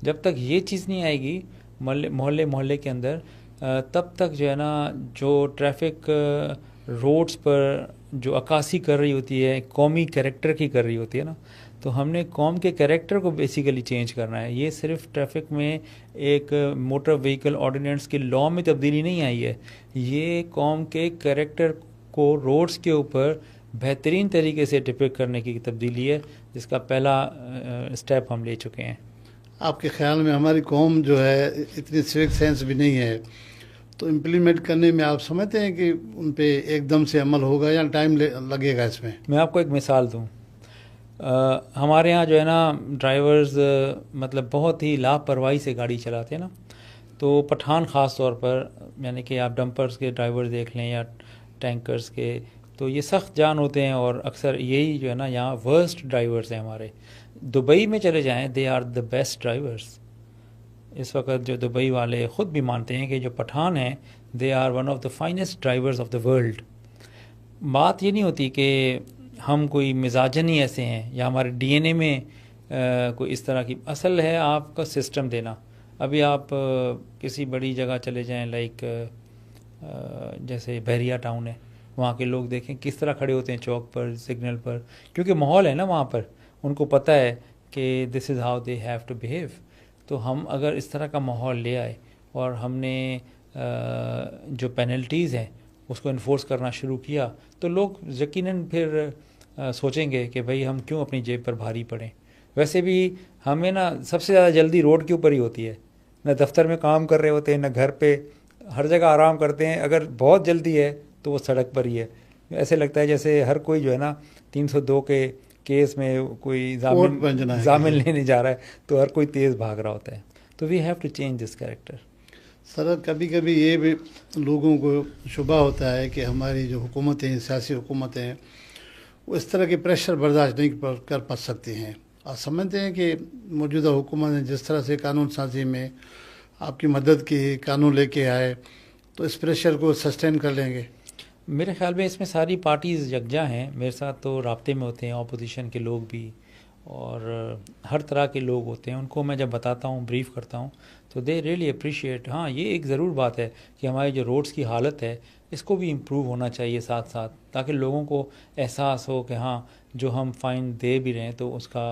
جب تک یہ چیز نہیں آئے گی محلے کے اندر، تب تک جو ہے نا، جو ٹریفک روڈز پر جو عکاسی کر رہی ہوتی ہے، قومی کریکٹر کی کر رہی ہوتی ہے نا، تو ہم نے قوم کے کریکٹر کو بیسیکلی چینج کرنا ہے۔ یہ صرف ٹریفک میں ایک موٹر وہیکل آرڈیننس کے لاء میں تبدیلی نہیں آئی ہے، یہ قوم کے کریکٹر کو روڈز کے اوپر بہترین طریقے سے ڈپکٹ کرنے کی تبدیلی ہے، جس کا پہلا اسٹیپ ہم لے چکے ہیں۔ آپ کے خیال میں ہماری قوم جو ہے اتنی سیوک سینس بھی نہیں ہے، تو امپلیمنٹ کرنے میں آپ سمجھتے ہیں کہ ان پہ ایک دم سے عمل ہوگا یا ٹائم لگے گا؟ اس میں آپ کو ایک مثال دوں، ہمارے ہاں جو ہے نا ڈرائیورز مطلب بہت ہی لاپرواہی سے گاڑی چلاتے ہیں نا، تو پٹھان خاص طور پر، یعنی کہ آپ ڈمپرز کے ڈرائیور دیکھ لیں یا ٹینکرز کے، تو یہ سخت جان ہوتے ہیں، اور اکثر یہی جو ہے نا یہاں ورسٹ ڈرائیورز ہیں ہمارے۔ دبئی میں چلے جائیں، they are the best drivers. اس وقت جو دبئی والے خود بھی مانتے ہیں کہ جو پٹھان ہیں، they are one of the finest drivers of the world. بات یہ نہیں ہوتی کہ ہم کوئی مزاجن ہی ایسے ہیں یا ہمارے DNA میں کوئی اس طرح کی، اصل ہے آپ کا سسٹم دینا۔ ابھی آپ کسی بڑی جگہ چلے جائیں، لائک جیسے بحریہ ٹاؤن ہے، وہاں کے لوگ دیکھیں کس طرح کھڑے ہوتے ہیں چوک پر، سگنل پر، کیونکہ ماحول ہے نا وہاں پر، ان کو پتہ ہے کہ this is how they have to behave. تو ہم اگر اس طرح کا ماحول لے آئے اور ہم نے جو پینلٹیز ہیں اس کو انفورس کرنا شروع کیا، تو لوگ یقیناً پھر سوچیں گے کہ بھئی ہم کیوں اپنی جیب پر بھاری پڑیں۔ ویسے بھی ہمیں نا سب سے زیادہ جلدی روڈ کے اوپر ہی ہوتی ہے، نہ دفتر میں کام کر رہے ہوتے ہیں، نہ گھر پہ، ہر جگہ آرام کرتے ہیں۔ اگر بہت جلدی ہے تو وہ سڑک پر ہی ہے۔ ایسے لگتا ہے جیسے ہر کوئی جو ہے نا 302 کے کیس میں کوئی ضامن لینے جا رہا ہے، تو ہر کوئی تیز بھاگ رہا ہوتا ہے۔ تو we have to change this character. Sir, کبھی کبھی یہ بھی لوگوں کو شبہ ہوتا ہے کہ ہماری جو حکومتیں، سیاسی حکومتیں، وہ اس طرح کے پریشر برداشت نہیں کر پا سکتی ہیں، آپ سمجھتے ہیں کہ موجودہ حکومت نے جس طرح سے قانون سازی میں آپ کی مدد کی، قانون لے کے آئے، تو اس پریشر کو سسٹین کر لیں گے؟ میرے خیال میں اس میں ساری پارٹیز یکجا ہیں، میرے ساتھ تو رابطے میں ہوتے ہیں اپوزیشن کے لوگ بھی، اور ہر طرح کے لوگ ہوتے ہیں، ان کو میں جب بتاتا ہوں، بریف کرتا ہوں، تو دے ریئلی اپریشیٹ. ہاں، یہ ایک ضرور بات ہے کہ ہماری جو روڈز کی حالت ہے اس کو بھی امپروو ہونا چاہیے ساتھ ساتھ، تاکہ لوگوں کو احساس ہو کہ ہاں جو ہم فائن دے بھی رہے ہیں تو اس کا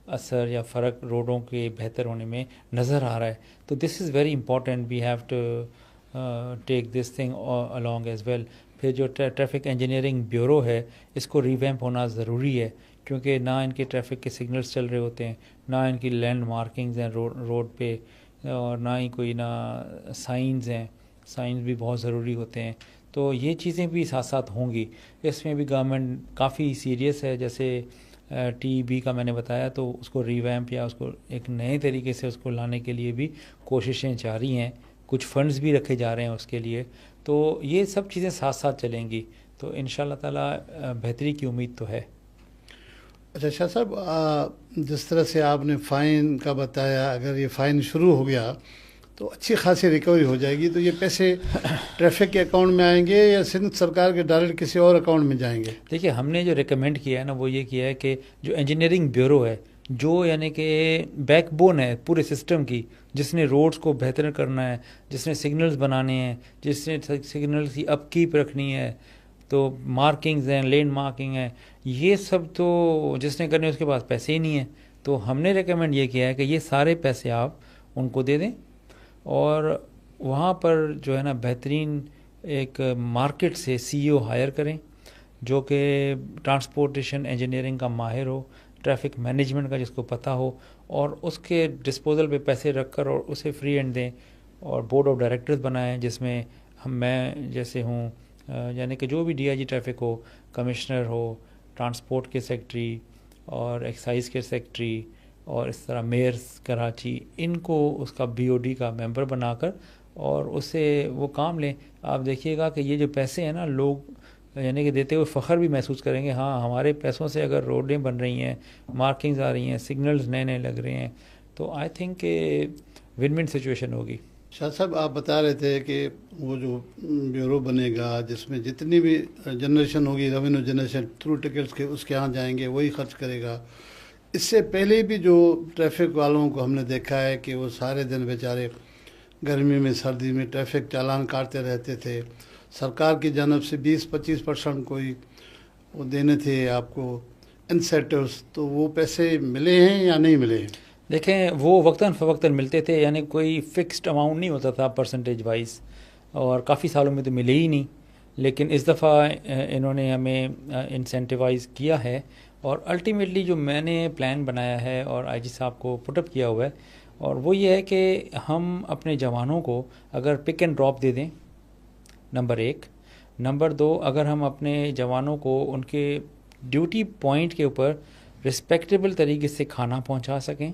اثر یا فرق روڈوں کے بہتر ہونے میں نظر آ رہا ہے. تو this is very important, we have to take this thing along as well. پھر جو ٹریفک انجینئرنگ بیورو ہے اس کو ریویمپ ہونا ضروری ہے، کیونکہ نہ ان کے ٹریفک کے سگنلز چل رہے ہوتے ہیں، نہ ان کی لینڈ مارکنگز ہیں روڈ پہ، اور نہ ہی کوئی نہ سائنز ہیں. سائنز بھی بہت ضروری ہوتے ہیں. تو یہ چیزیں بھی ساتھ ساتھ ہوں گی. اس میں بھی گورنمنٹ کافی سیریس ہے، جیسے ٹی بی کا میں نے بتایا، تو اس کو ریویمپ یا اس کو ایک نئے طریقے سے اس کو لانے کے لیے بھی کوششیں جاری ہیں. کچھ فنڈز بھی رکھے جا رہے ہیں اس کے لیے. تو یہ سب چیزیں ساتھ ساتھ چلیں گی، تو ان شاء اللہ تعالیٰ بہتری کی امید تو ہے. اچھا شاہ صاحب، جس طرح سے آپ نے فائن کا بتایا، اگر یہ فائن شروع ہو گیا تو اچھی خاصی ریکوری ہو جائے گی، تو یہ پیسے ٹریفک کے اکاؤنٹ میں آئیں گے یا سندھ سرکار کے ڈائریکٹ کسی اور اکاؤنٹ میں جائیں گے؟ دیکھیے، ہم نے جو ریکمینڈ کیا ہے نا وہ یہ کیا ہے کہ جو انجینئرنگ بیورو ہے، جو یعنی کہ بیک بون ہے پورے سسٹم کی، جس نے روڈز کو بہتر کرنا ہے، جس نے سگنلز بنانے ہیں، جس نے سگنلز کی اپ کیپ رکھنی ہے، تو مارکنگز ہیں، لینڈ مارکنگ ہے، یہ سب تو جس نے کرنے اس کے پاس پیسے ہی نہیں ہیں. تو ہم نے ریکمینڈ یہ کیا ہے کہ یہ سارے پیسے آپ ان کو دے دیں، اور وہاں پر جو ہے نا بہترین ایک مارکیٹ سے سی او ہائر کریں جو کہ ٹرانسپورٹیشن انجینئرنگ کا ماہر ہو، ٹریفک مینجمنٹ کا جس کو پتہ ہو، اور اس کے ڈسپوزل پہ پیسے رکھ کر اور اسے فری ہینڈ دیں. اور بورڈ آف ڈائریکٹرز بنائیں جس میں میں جیسے ہوں، یعنی کہ جو بھی ڈی آئی جی ٹریفک ہو، کمشنر ہو، ٹرانسپورٹ کے سیکٹری اور ایکسائز کے سیکٹری، اور اس طرح میئرز کراچی، ان کو اس کا بی او ڈی کا ممبر بنا کر اور اس سے وہ کام لیں. آپ دیکھیے گا کہ یہ جو پیسے ہیں نا، لوگ یعنی کہ دیتے ہوئے فخر بھی محسوس کریں گے، ہاں ہمارے پیسوں سے اگر روڈیں بن رہی ہیں، مارکنگز آ رہی ہیں، سگنلز نئے نئے لگ رہے ہیں، تو آئی تھنک کہ ون ون سچویشن ہوگی. شاہ صاحب، آپ بتا رہے تھے کہ وہ جو بیورو بنے گا جس میں جتنی بھی جنریشن ہوگی، ریونیو جنریشن تھرو ٹکٹس کے، اس کے ہاں جائیں گے، وہی خرچ کرے گا. اس سے پہلے بھی جو ٹریفک والوں کو ہم نے دیکھا ہے کہ وہ سارے دن بیچارے گرمی میں سردی میں ٹریفک چالان کاٹتے رہتے تھے. سرکار کی جانب سے 20-25% کوئی وہ دینے تھے آپ کو انسینٹیوز، تو وہ پیسے ملے ہیں یا نہیں ملے ہیں؟ دیکھیں، وہ وقتاً فوقتاً ملتے تھے، یعنی کوئی فکسڈ اماؤنٹ نہیں ہوتا تھا پرسنٹیج وائز، اور کافی سالوں میں تو ملے ہی نہیں. لیکن اس دفعہ انہوں نے ہمیں انسینٹیوائز کیا ہے، اور الٹیمیٹلی جو میں نے پلان بنایا ہے اور آئی جی صاحب کو پٹ اپ کیا ہوا ہے، اور وہ یہ ہے کہ ہم اپنے جوانوں کو اگر پک اینڈ ڈراپ دے دیں، نمبر 1. نمبر 2، اگر ہم اپنے جوانوں کو ان کے ڈیوٹی پوائنٹ کے اوپر رسپیکٹیبل طریقے سے کھانا پہنچا سکیں،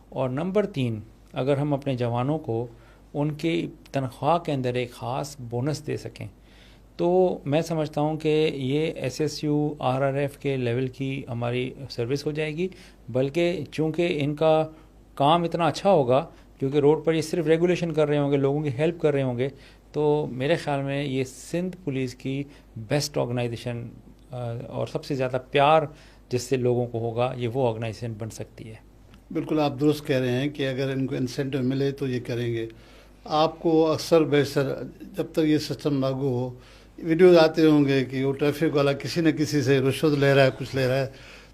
اور نمبر 3، اگر ہم اپنے جوانوں کو ان کی تنخواہ کے اندر ایک خاص بونس دے سکیں، تو میں سمجھتا ہوں کہ یہ S S U R R F کے لیول کی ہماری سروس ہو جائے گی. بلکہ چونکہ ان کا کام اتنا اچھا ہوگا، کیونکہ روڈ پر یہ صرف ریگولیشن کر رہے ہوں گے، لوگوں کی ہیلپ کر رہے ہوں گے، تو میرے خیال میں یہ سندھ پولیس کی بیسٹ آرگنائزیشن اور سب سے زیادہ پیار جس سے لوگوں کو ہوگا، یہ وہ آرگنائزیشن بن سکتی ہے. بالکل آپ درست کہہ رہے ہیں کہ اگر ان کو انسینٹیو ملے تو یہ کریں گے. آپ کو اکثر بیشتر جب تک یہ سسٹم لاگو ہو، ویڈیوز آتے ہوں گے کہ وہ ٹریفک والا کسی نہ کسی سے رشوت لے رہا ہے، کچھ لے رہا ہے،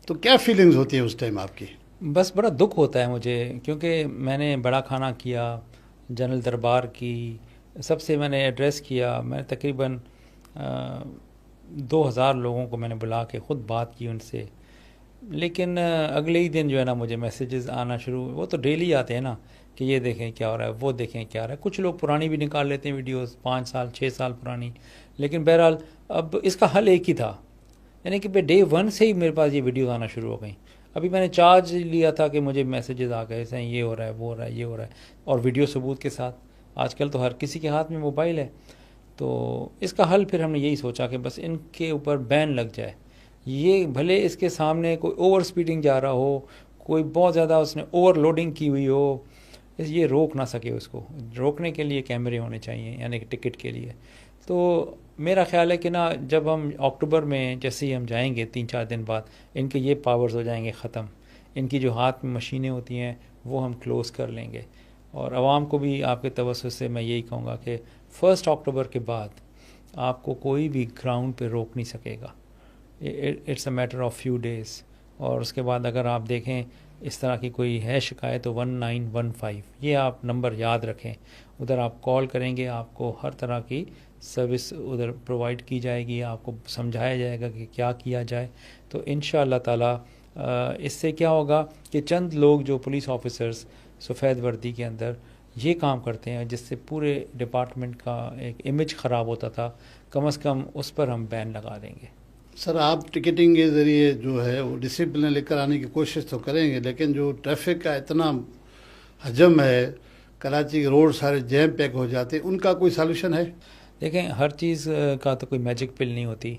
تو کیا فیلنگز ہوتی ہیں اس ٹائم آپ کی؟ بس بڑا دکھ ہوتا ہے مجھے، کیونکہ میں نے بڑا کھانا کیا، جنرل دربار کی، سب سے میں نے ایڈریس کیا، میں تقریباً 2000 لوگوں کو میں نے بلا کے خود بات کی ان سے. لیکن اگلے ہی دن جو ہے نا مجھے میسیجز آنا شروع، وہ تو ڈیلی آتے ہیں نا، کہ یہ دیکھیں کیا ہو رہا ہے، وہ دیکھیں کیا ہو رہا ہے. کچھ لوگ پرانی بھی نکال لیتے ہیں ویڈیوز، 5 سال 6 سال پرانی. لیکن بہرحال اب اس کا حل ایک ہی تھا، یعنی کہ ڈے 1 سے ہی میرے پاس یہ ویڈیوز آنا شروع ہو گئیں. ابھی میں نے چارج لیا تھا کہ مجھے میسیجز آ گئے ہیں، یہ ہو رہا ہے، وہ ہو رہا ہے، یہ ہو رہا ہے، اور ویڈیو ثبوت کے ساتھ. آج کل تو ہر کسی کے ہاتھ میں موبائل ہے. تو اس کا حل پھر ہم نے یہی سوچا کہ بس ان کے اوپر بین لگ جائے. یہ بھلے اس کے سامنے کوئی اوور سپیڈنگ جا رہا ہو، کوئی بہت زیادہ اس نے اوور لوڈنگ کی ہوئی ہو، یہ روک نہ سکے، اس کو روکنے کے لیے کیمرے ہونے چاہیے، یعنی کہ ٹکٹ کے لیے. تو میرا خیال ہے کہ نا جب ہم اکتوبر میں جیسے ہی ہم جائیں گے 3-4 دن بعد، ان کے یہ پاورز ہو جائیں گے ختم، ان کی جو ہاتھ میں مشینیں ہوتی ہیں وہ ہم کلوز کر لیں گے. اور عوام کو بھی آپ کے توسط سے میں یہی کہوں گا کہ 1 اکتوبر کے بعد آپ کو کوئی بھی گراؤنڈ پہ روک نہیں سکے گا. It's a matter of few days. اور اس کے بعد اگر آپ دیکھیں اس طرح کی کوئی ہے شکایت تو 1915 یہ آپ نمبر یاد رکھیں. ادھر آپ کال کریں گے، آپ کو ہر طرح کی سروس ادھر پرووائڈ کی جائے گی، آپ کو سمجھایا جائے گا کہ کیا کیا جائے. تو انشاءاللہ تعالی اس سے کیا ہوگا کہ چند لوگ جو پولیس آفیسرز سفید وردی کے اندر یہ کام کرتے ہیں جس سے پورے ڈپارٹمنٹ کا ایک امیج خراب ہوتا تھا، کم از کم اس پر ہم بین لگا دیں گے. سر آپ ٹکٹنگ کے ذریعے جو ہے وہ ڈسپلن لے کر آنے کی کوشش تو کریں گے، لیکن جو ٹریفک کا اتنا حجم ہے، کراچی کے روڈ سارے جیم پیک ہو جاتے ہیں، ان کا کوئی سالوشن ہے؟ دیکھیں ہر چیز کا تو کوئی میجک پل نہیں ہوتی.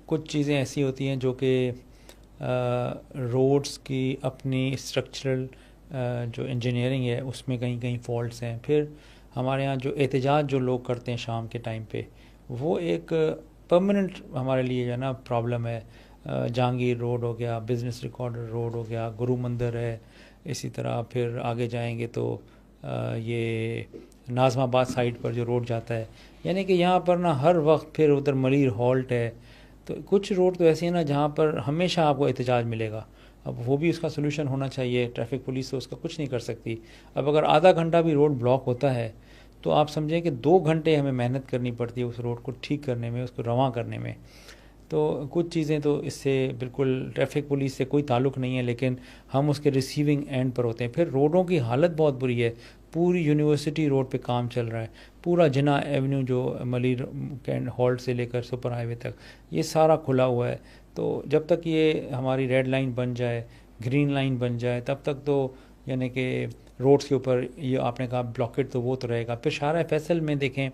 کچھ چیزیں ایسی ہوتی ہیں جو کہ روڈز کی اپنی اسٹرکچرل جو انجینئرنگ ہے اس میں کہیں کہیں فالٹس ہیں. پھر ہمارے ہاں جو احتجاج جو لوگ کرتے ہیں شام کے ٹائم پہ، وہ ایک پرماننٹ ہمارے لیے جو ہے نا پرابلم ہے. جہانگیر روڈ ہو گیا، بزنس ریکارڈر روڈ ہو گیا، گرو مندر ہے، اسی طرح پھر آگے جائیں گے تو یہ ناظم آباد سائڈ پر جو روڈ جاتا ہے، یعنی کہ یہاں پر نا ہر وقت پھر ادھر ملیر ہالٹ ہے. تو کچھ روڈ تو ایسے ہیں نا جہاں پر ہمیشہ آپ کو احتجاج ملے گا. اب وہ بھی اس کا سلوشن ہونا چاہیے. ٹریفک پولیس تو اس کا کچھ نہیں کر سکتی. اب اگر آدھا گھنٹہ بھی روڈ بلاک ہوتا ہے تو آپ سمجھیں کہ 2 گھنٹے ہمیں محنت کرنی پڑتی ہے اس روڈ کو ٹھیک کرنے میں، اس کو رواں کرنے میں. تو کچھ چیزیں تو اس سے بالکل ٹریفک پولیس سے کوئی تعلق نہیں ہے، لیکن ہم اس کے ریسیونگ اینڈ پر ہوتے ہیں. پھر روڈوں کی حالت بہت بری ہے. پوری یونیورسٹی روڈ پہ کام چل رہا ہے، پورا جناح ایونیو جو ملیر ہالٹ سے لے کر سپر ہائی وے تک یہ سارا کھلا ہوا ہے. تو جب تک یہ ہماری ریڈ لائن بن جائے، گرین لائن بن جائے، تب تک تو یعنی کہ روڈز کے اوپر یہ آپ نے کہا بلاکٹ تو وہ تو رہے گا. پھر شارع فیصل میں دیکھیں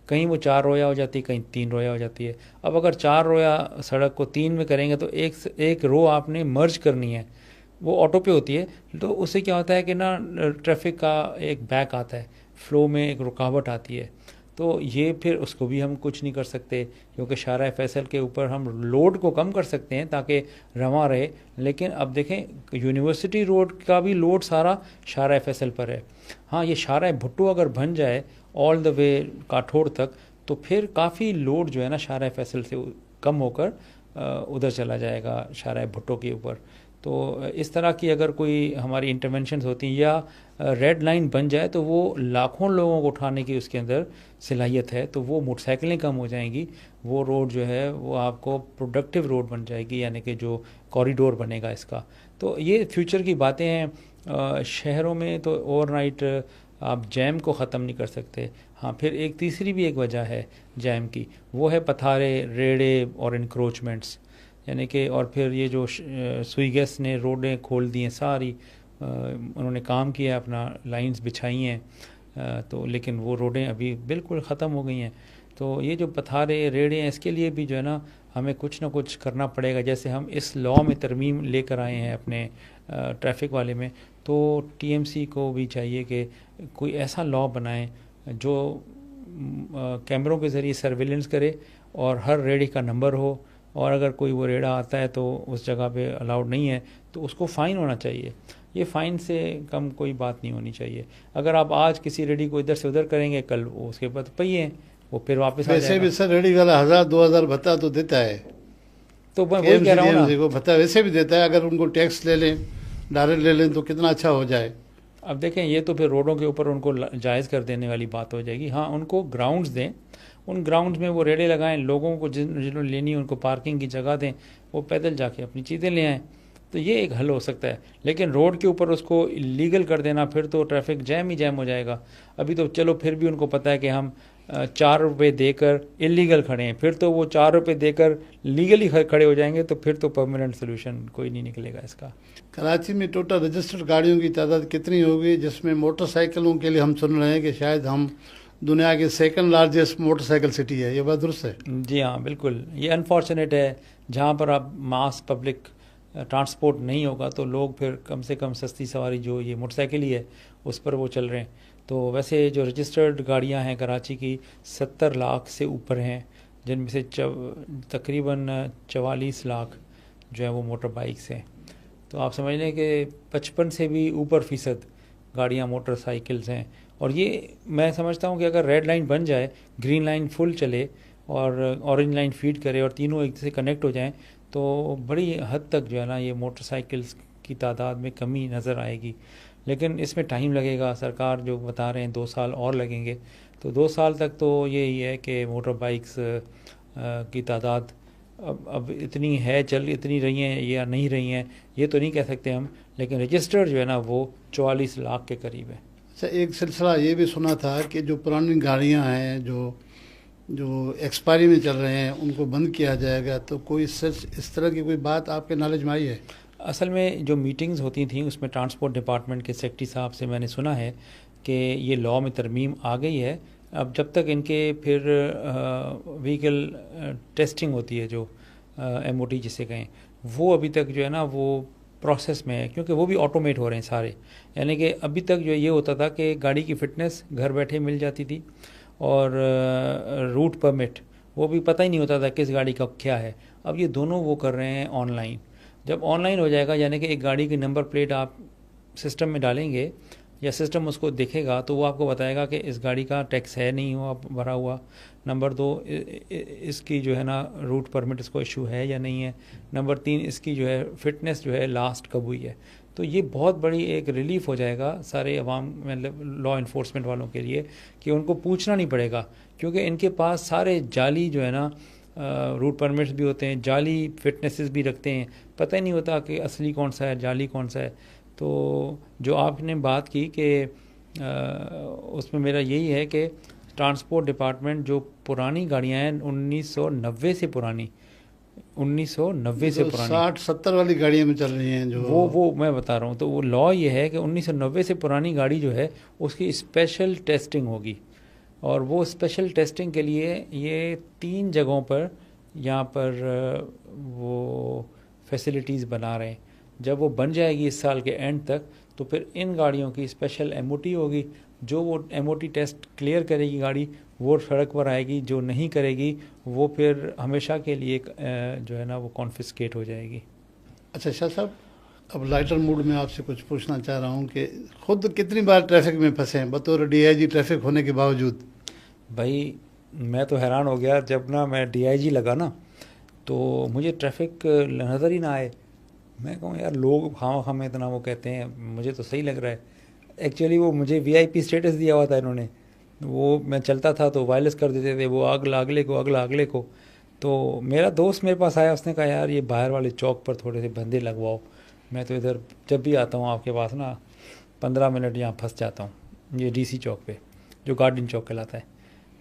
کہیں وہ 4 رویا ہو جاتی ہے، کہیں 3 رویا ہو جاتی ہے. اب اگر 4 رویا سڑک کو 3 میں کریں گے تو ایک رو آپ نے مرج کرنی ہے، وہ آٹو پہ ہوتی ہے. تو اس سے کیا ہوتا ہے کہ نا ٹریفک کا ایک بیک آتا ہے، فلو میں ایک رکاوٹ آتی ہے. تو یہ پھر اس کو بھی ہم کچھ نہیں کر سکتے، کیونکہ شارع فیصل کے اوپر ہم لوڈ کو کم کر سکتے ہیں تاکہ رواں رہے. لیکن اب دیکھیں یونیورسٹی روڈ کا بھی لوڈ سارا شارع فیصل پر ہے. ہاں یہ شارع بھٹو اگر بن جائے آل دا وے کاٹھوڑ تک تو پھر کافی لوڈ جو ہے نا شارع فیصل سے کم ہو کر ادھر چلا جائے گا شارع بھٹو کے اوپر. تو اس طرح کی اگر کوئی ہماری انٹرونشنز ہوتی ہیں یا ریڈ لائن بن جائے تو وہ لاکھوں لوگوں کو اٹھانے کی اس کے اندر صلاحیت ہے. تو وہ موٹر سائیکلیں کم ہو جائیں گی، وہ روڈ جو ہے وہ آپ کو پروڈکٹیو روڈ بن جائے گی، یعنی کہ جو کوریڈور بنے گا اس کا. تو یہ فیوچر کی باتیں ہیں. شہروں میں تو اوور نائٹ آپ جیم کو ختم نہیں کر سکتے. ہاں پھر ایک تیسری بھی ایک وجہ ہے جیم کی، وہ ہے پتھارے، ریڑے اور انکروچمنٹس. یعنی کہ اور پھر یہ جو سوئی گیس نے روڈیں کھول دی ہیں ساری، انہوں نے کام کیا، اپنا لائنز بچھائی ہیں، تو لیکن وہ روڈیں ابھی بالکل ختم ہو گئی ہیں. تو یہ جو پتھارے ریڑے ہیں اس کے لیے بھی جو ہے نا ہمیں کچھ نہ کچھ کرنا پڑے گا. جیسے ہم اس لاء میں ترمیم لے کر آئے ہیں اپنے ٹریفک والے میں، تو ٹی ایم سی کو بھی چاہیے کہ کوئی ایسا لاء بنائیں جو کیمروں کے ذریعے سرویلنس کرے اور ہر ریڑے کا نمبر ہو، اور اگر کوئی وہ ریڑا آتا ہے تو اس جگہ پہ الاؤڈ نہیں ہے تو اس کو فائن ہونا چاہیے. یہ فائن سے کم کوئی بات نہیں ہونی چاہیے. اگر آپ آج کسی ریڑی کو ادھر سے ادھر کریں گے، کل وہ اس کے بعد پہیے وہ پھر واپس آ جائے گا. ویسے بھی سر ریڑی والا 1000-2000 بھتہ تو دیتا ہے، تو میں وہی کہہ رہا ہوں نا، وہ بھتہ ویسے بھی دیتا ہے. اگر ان کو ٹیکس لے لیں، ڈائریکٹ لے لیں تو کتنا اچھا ہو جائے. اب دیکھیں یہ تو پھر روڈوں کے اوپر ان کو جائز کر دینے والی بات ہو جائے گی. ہاں ان کو گراؤنڈز دیں، ان گراؤنڈز میں وہ ریڑے لگائیں، لوگوں کو جنہوں نے لینی ان کو پارکنگ کی جگہ دیں، وہ پیدل جا کے اپنی چیزیں لے آئیں. تو یہ ایک حل ہو سکتا ہے. لیکن روڈ کے اوپر اس کو لیگل کر دینا، پھر تو ٹریفک جیم ہی جیم ہو جائے گا. ابھی تو چلو پھر بھی ان کو پتہ ہے کہ ہم 4 روپے دے کر اللیگل کھڑے ہیں، پھر تو وہ 4 روپے دے کر لیگلی کھڑے ہو جائیں گے، تو پھر تو پرماننٹ سولوشن کوئی نہیں نکلے گا اس کا. کراچی میں ٹوٹل رجسٹرڈ گاڑیوں کی تعداد کتنی ہوگی، جس میں موٹر سائیکلوں کے لیے ہم سن رہے ہیں کہ شاید ہم دنیا کے 2nd largest motor cycle city ہے، یہ بات درست ہے؟ جی ہاں بالکل. یہ انفارچونیٹ ہے جہاں پر آپ ماس پبلک ٹرانسپورٹ نہیں ہوگا تو لوگ پھر کم سے کم سستی سواری جو یہ موٹر سائیکل ہی ہے اس پر وہ چل رہے ہیں. تو ویسے جو رجسٹرڈ گاڑیاں ہیں کراچی کی 70 لاکھ سے اوپر ہیں، جن میں سے تقریباً 44 لاکھ جو ہے وہ موٹر بائکس ہیں. تو آپ سمجھ لیں کہ 55 سے بھی اوپر فیصد گاڑیاں موٹر سائیکلز ہیں. اور یہ میں سمجھتا ہوں کہ اگر ریڈ لائن بن جائے، گرین لائن فل چلے اور اورنج لائن فیڈ کرے اور تینوں ایک سے کنیکٹ ہو جائیں تو بڑی حد تک جو ہے نا یہ موٹر سائیکلز کی تعداد میں کمی نظر آئے گی. لیکن اس میں ٹائم لگے گا، سرکار جو بتا رہے ہیں 2 سال اور لگیں گے. تو 2 سال تک تو یہی ہے کہ موٹر بائکس کی تعداد اب اتنی ہے، اتنی رہی ہیں یا نہیں رہی ہیں یہ تو نہیں کہہ سکتے ہم، لیکن رجسٹرڈ جو ہے نا وہ 44 لاکھ کے قریب ہے. اچھا، ایک سلسلہ یہ بھی سنا تھا کہ جو پرانی گاڑیاں ہیں جو ایکسپائری میں چل رہے ہیں ان کو بند کیا جائے گا، تو کوئی سچ اس طرح کی کوئی بات آپ کے نالج میں آئی ہے؟ اصل میں جو میٹنگز ہوتی تھیں اس میں ٹرانسپورٹ ڈپارٹمنٹ کے سیکرٹری صاحب سے میں نے سنا ہے کہ یہ لاء میں ترمیم آ گئی ہے. اب جب تک ان کے پھر وہیکل ٹیسٹنگ ہوتی ہے جو MOT جسے کہیں، وہ ابھی تک جو ہے نا وہ پروسیس میں ہے، کیونکہ وہ بھی آٹومیٹ ہو رہے ہیں سارے. یعنی کہ ابھی تک جو یہ ہوتا تھا کہ گاڑی کی فٹنس گھر بیٹھے مل جاتی تھی اور روٹ پرمٹ وہ بھی پتہ ہی نہیں ہوتا تھا کس گاڑی کا کیا ہے. اب یہ دونوں وہ کر رہے ہیں آن لائن. جب آن لائن ہو جائے گا یعنی کہ ایک گاڑی کی نمبر پلیٹ آپ سسٹم میں ڈالیں گے یا سسٹم اس کو دیکھے گا تو وہ آپ کو بتائے گا کہ اس گاڑی کا ٹیکس ہے نہیں ہوا بھرا ہوا. نمبر 2 اس کی جو ہے نا روٹ پرمٹ اس کو ایشو ہے یا نہیں ہے. نمبر 3 اس کی جو ہے فٹنس جو ہے لاسٹ کب ہوئی ہے. تو یہ بہت بڑی ایک ریلیف ہو جائے گا سارے عوام مطلب لاء انفورسمنٹ والوں کے لیے کہ ان کو پوچھنا نہیں پڑے گا، کیونکہ ان کے پاس سارے جعلی جو ہے نا روٹ پرمٹس بھی ہوتے ہیں، جعلی فٹنسز بھی رکھتے ہیں، پتہ ہی نہیں ہوتا کہ اصلی کون سا ہے جعلی کون سا ہے. تو جو آپ نے بات کی کہ اس میں میرا یہی ہے کہ ٹرانسپورٹ ڈپارٹمنٹ جو پرانی گاڑیاں ہیں 1990 سے پرانی 60-70 والی گاڑیاں میں چل رہی ہیں جو وہ میں بتا رہا ہوں، تو وہ لاء یہ ہے کہ 1990 سے پرانی گاڑی جو ہے اس کی اسپیشل ٹیسٹنگ ہوگی. اور وہ اسپیشل ٹیسٹنگ کے لیے یہ 3 جگہوں پر یہاں پر وہ فیسلٹیز بنا رہے ہیں. جب وہ بن جائے گی اس سال کے اینڈ تک تو پھر ان گاڑیوں کی اسپیشل MOT ہوگی. جو وہ MOT ٹیسٹ کلیئر کرے گی گاڑی وہ سڑک پر آئے گی، جو نہیں کرے گی وہ پھر ہمیشہ کے لیے جو ہے نا وہ کانفسکیٹ ہو جائے گی. اچھا شاہ صاحب، اب لائٹر موڈ میں آپ سے کچھ پوچھنا چاہ رہا ہوں کہ خود کتنی بار ٹریفک میں پھنسے ہیں بطور DIG ٹریفک ہونے کے باوجود؟ بھائی میں تو حیران ہو گیا جب نا میں DIG لگا نا تو مجھے ٹریفک نظر ہی نہ آئے. میں کہوں یار لوگ خواہ میں اتنا وہ کہتے ہیں، مجھے تو صحیح لگ رہا ہے. ایکچولی وہ مجھے VIP اسٹیٹس دیا ہوا تھا انہوں نے، وہ میں چلتا تھا تو وائرلیس کر دیتے تھے، وہ اگلا اگلے کو. تو میرا دوست میرے پاس آیا، اس نے کہا یار یہ باہر والے چوک پر تھوڑے سے بندے لگواؤ. میں تو ادھر جب بھی آتا ہوں آپ کے پاس نا 15 منٹ یہاں پھنس جاتا ہوں، یہ DC چوک پہ جو گارڈن چوک کہلاتا ہے.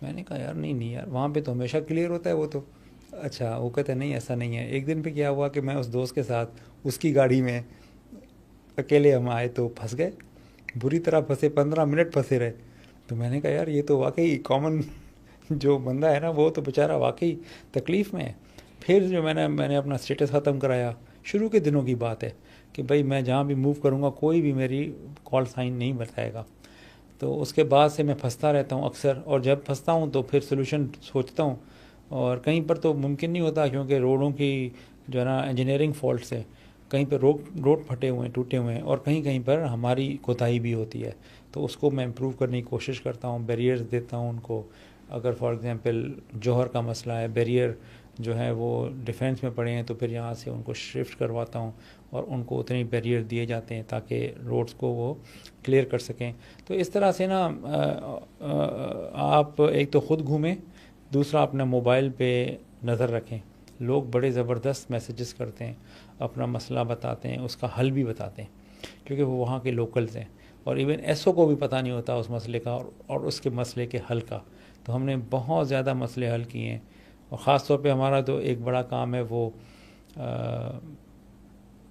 میں نے کہا یار نہیں یار وہاں پہ تو ہمیشہ کلیئر ہوتا ہے وہ تو. اچھا وہ کہتے ہیں نہیں ایسا نہیں ہے. ایک دن پہ کیا ہوا کہ میں اس دوست کے ساتھ اس کی گاڑی میں اکیلے ہم آئے تو پھنس گئے، بری طرح پھنسے، 15 منٹ پھنسے رہے. تو میں نے کہا یار یہ تو واقعی کامن جو بندہ ہے نا وہ تو بیچارہ واقعی تکلیف میں ہے. پھر جو میں نے اپنا اسٹیٹس ختم کرایا. شروع کے دنوں کی بات ہے کہ بھائی میں جہاں بھی موو کروں گا کوئی بھی میری کال سائن نہیں بتائے گا. تو اس کے بعد سے میں پھنستا رہتا ہوں اکثر، اور جب پھنستا ہوں تو پھر سلوشن سوچتا ہوں. اور کہیں پر تو ممکن نہیں ہوتا کیونکہ روڈوں کی جو ہے نا انجینئرنگ فالٹس ہے، کہیں پہ روڈ پھٹے ہوئے ہیں ٹوٹے ہوئے ہیں، اور کہیں پر ہماری کوتاہی بھی ہوتی ہے. تو اس کو میں امپروو کرنے کی کوشش کرتا ہوں، بیریئرز دیتا ہوں ان کو. اگر فار ایگزامپل جوہر کا مسئلہ ہے، بیریئر جو ہے وہ ڈیفینس میں پڑے ہیں تو پھر یہاں سے ان کو شفٹ کرواتا ہوں اور ان کو اتنے بیریئر دیے جاتے ہیں تاکہ روڈز کو وہ کلیئر کر سکیں. تو اس طرح سے نا آپ ایک تو خود گھومیں، دوسرا اپنا موبائل پہ نظر رکھیں. لوگ بڑے زبردست میسیجز کرتے ہیں، اپنا مسئلہ بتاتے ہیں، اس کا حل بھی بتاتے ہیں کیونکہ وہ وہاں کے لوکلز ہیں. اور ایون ایسو کو بھی پتہ نہیں ہوتا اس مسئلے کا اور اس کے مسئلے کے حل کا. تو ہم نے بہت زیادہ مسئلے حل کیے ہیں. اور خاص طور پہ ہمارا تو ایک بڑا کام ہے وہ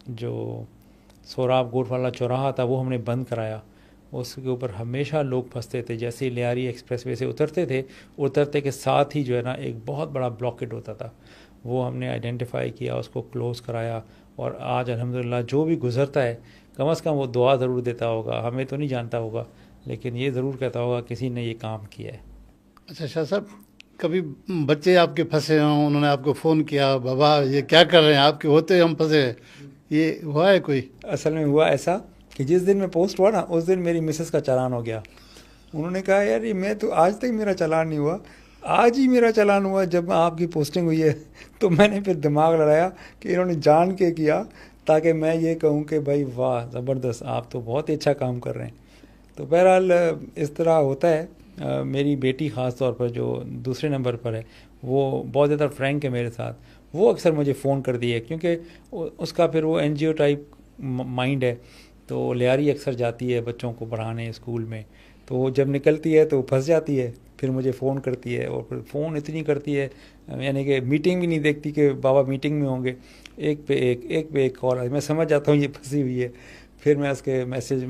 جو سوراب گوٹ والا چوراہا تھا وہ ہم نے بند کرایا. اس کے اوپر ہمیشہ لوگ پھنستے تھے. جیسے ہی لیاری ایکسپریس وے سے اترتے تھے، اترتے کے ساتھ ہی جو ہے نا ایک بہت بڑا بلاکیٹ ہوتا تھا. وہ ہم نے آئیڈینٹیفائی کیا، اس کو کلوز کرایا اور آج الحمدللہ جو بھی گزرتا ہے کم از کم وہ دعا ضرور دیتا ہوگا. ہمیں تو نہیں جانتا ہوگا لیکن یہ ضرور کہتا ہوگا کسی نے یہ کام کیا ہے. اچھا شاہ صاحب، کبھی بچے آپ کے پھنسے ہوں، انہوں نے آپ کو فون کیا بابا یہ کیا کر رہے ہیں آپ کے ہوتے ہم پھنسے ہیں، یہ ہوا ہے کوئی؟ اصل میں ہوا ایسا کہ جس دن میں پوسٹ ہوا نا اس دن میری مسز کا چالان ہو گیا. انہوں نے کہا یار یہ میں تو آج تک میرا چالان نہیں ہوا، آج ہی میرا چالان ہوا جب آپ کی پوسٹنگ ہوئی ہے. تو میں نے پھر دماغ لڑایا کہ انہوں نے جان کے کیا تاکہ میں یہ کہوں کہ بھائی واہ زبردست، آپ تو بہت ہی اچھا کام کر رہے ہیں. تو بہرحال اس طرح ہوتا ہے. میری بیٹی خاص طور پر جو دوسرے نمبر پر ہے وہ بہت زیادہ فرینک ہے میرے ساتھ. وہ اکثر مجھے فون کر دی ہے کیونکہ اس کا پھر وہ این جی او ٹائپ مائنڈ ہے. تو لیاری اکثر جاتی ہے بچوں کو پڑھانے اسکول میں، تو وہ جب نکلتی ہے تو پھنس جاتی ہے، پھر مجھے فون کرتی ہے. اور پھر فون اتنی کرتی ہے یعنی کہ میٹنگ بھی نہیں دیکھتی کہ بابا میٹنگ میں ہوں گے، ایک پہ ایک کال. میں سمجھ جاتا ہوں یہ پھنسی ہوئی ہے. پھر میں اس کے میسیج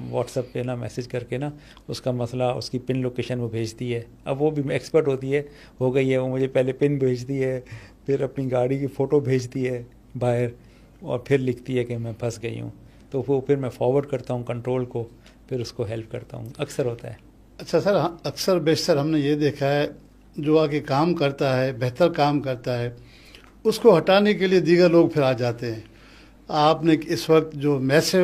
واٹس ایپ پہ نا میسیج کر کے نا اس کا مسئلہ، اس کی پن لوکیشن وہ بھیجتی ہے. اب وہ بھی ایکسپرٹ ہوتی ہے، ہو گئی ہے، وہ مجھے پہلے پن بھیجتی ہے، پھر اپنی گاڑی کی فوٹو بھیجتی ہے باہر، اور پھر لکھتی ہے کہ میں پھنس گئی ہوں. تو وہ پھر میں فارورڈ کرتا ہوں کنٹرول کو، پھر اس کو ہیلپ کرتا ہوں. اکثر ہوتا ہے. اچھا سر، اکثر بیشتر ہم نے یہ دیکھا ہے جو آ کے کام کرتا ہے، بہتر کام کرتا ہے، اس کو ہٹانے کے لیے دیگر لوگ پھر آ جاتے ہیں. آپ نے اس وقت جو میسو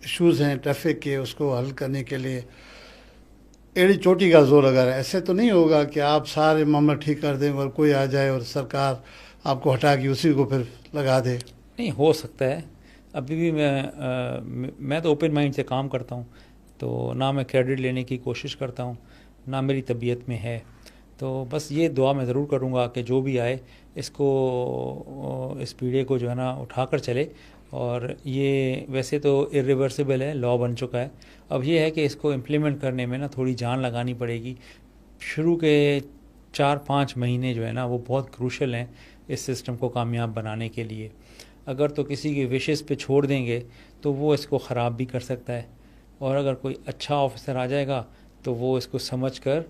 ایشوز ہیں ٹریفک کے، اس کو حل کرنے کے لیے ایڑی چوٹی کا زور لگا رہا ہے. ایسے تو نہیں ہوگا کہ آپ سارے معاملہ ٹھیک کر دیں اور کوئی آ جائے اور سرکار آپ کو ہٹا کے اسی کو پھر لگا دے؟ نہیں ہو سکتا ہے. ابھی بھی میں تو اوپن مائنڈ سے کام کرتا ہوں، تو نہ میں کریڈٹ لینے کی کوشش کرتا ہوں، نہ میری طبیعت میں ہے. تو بس یہ دعا میں ضرور کروں گا کہ جو بھی آئے اس کو، اس پیڑے کو جو ہے نا اٹھا کر چلے. اور یہ ویسے تو irreversible ہے، لا بن چکا ہے. اب یہ ہے کہ اس کو امپلیمنٹ کرنے میں نا تھوڑی جان لگانی پڑے گی. شروع کے 4-5 مہینے جو ہے نا وہ بہت کروشل ہیں اس سسٹم کو کامیاب بنانے کے لیے. اگر تو کسی کی وشز پہ چھوڑ دیں گے تو وہ اس کو خراب بھی کر سکتا ہے، اور اگر کوئی اچھا آفیسر آ جائے گا تو وہ اس کو سمجھ کر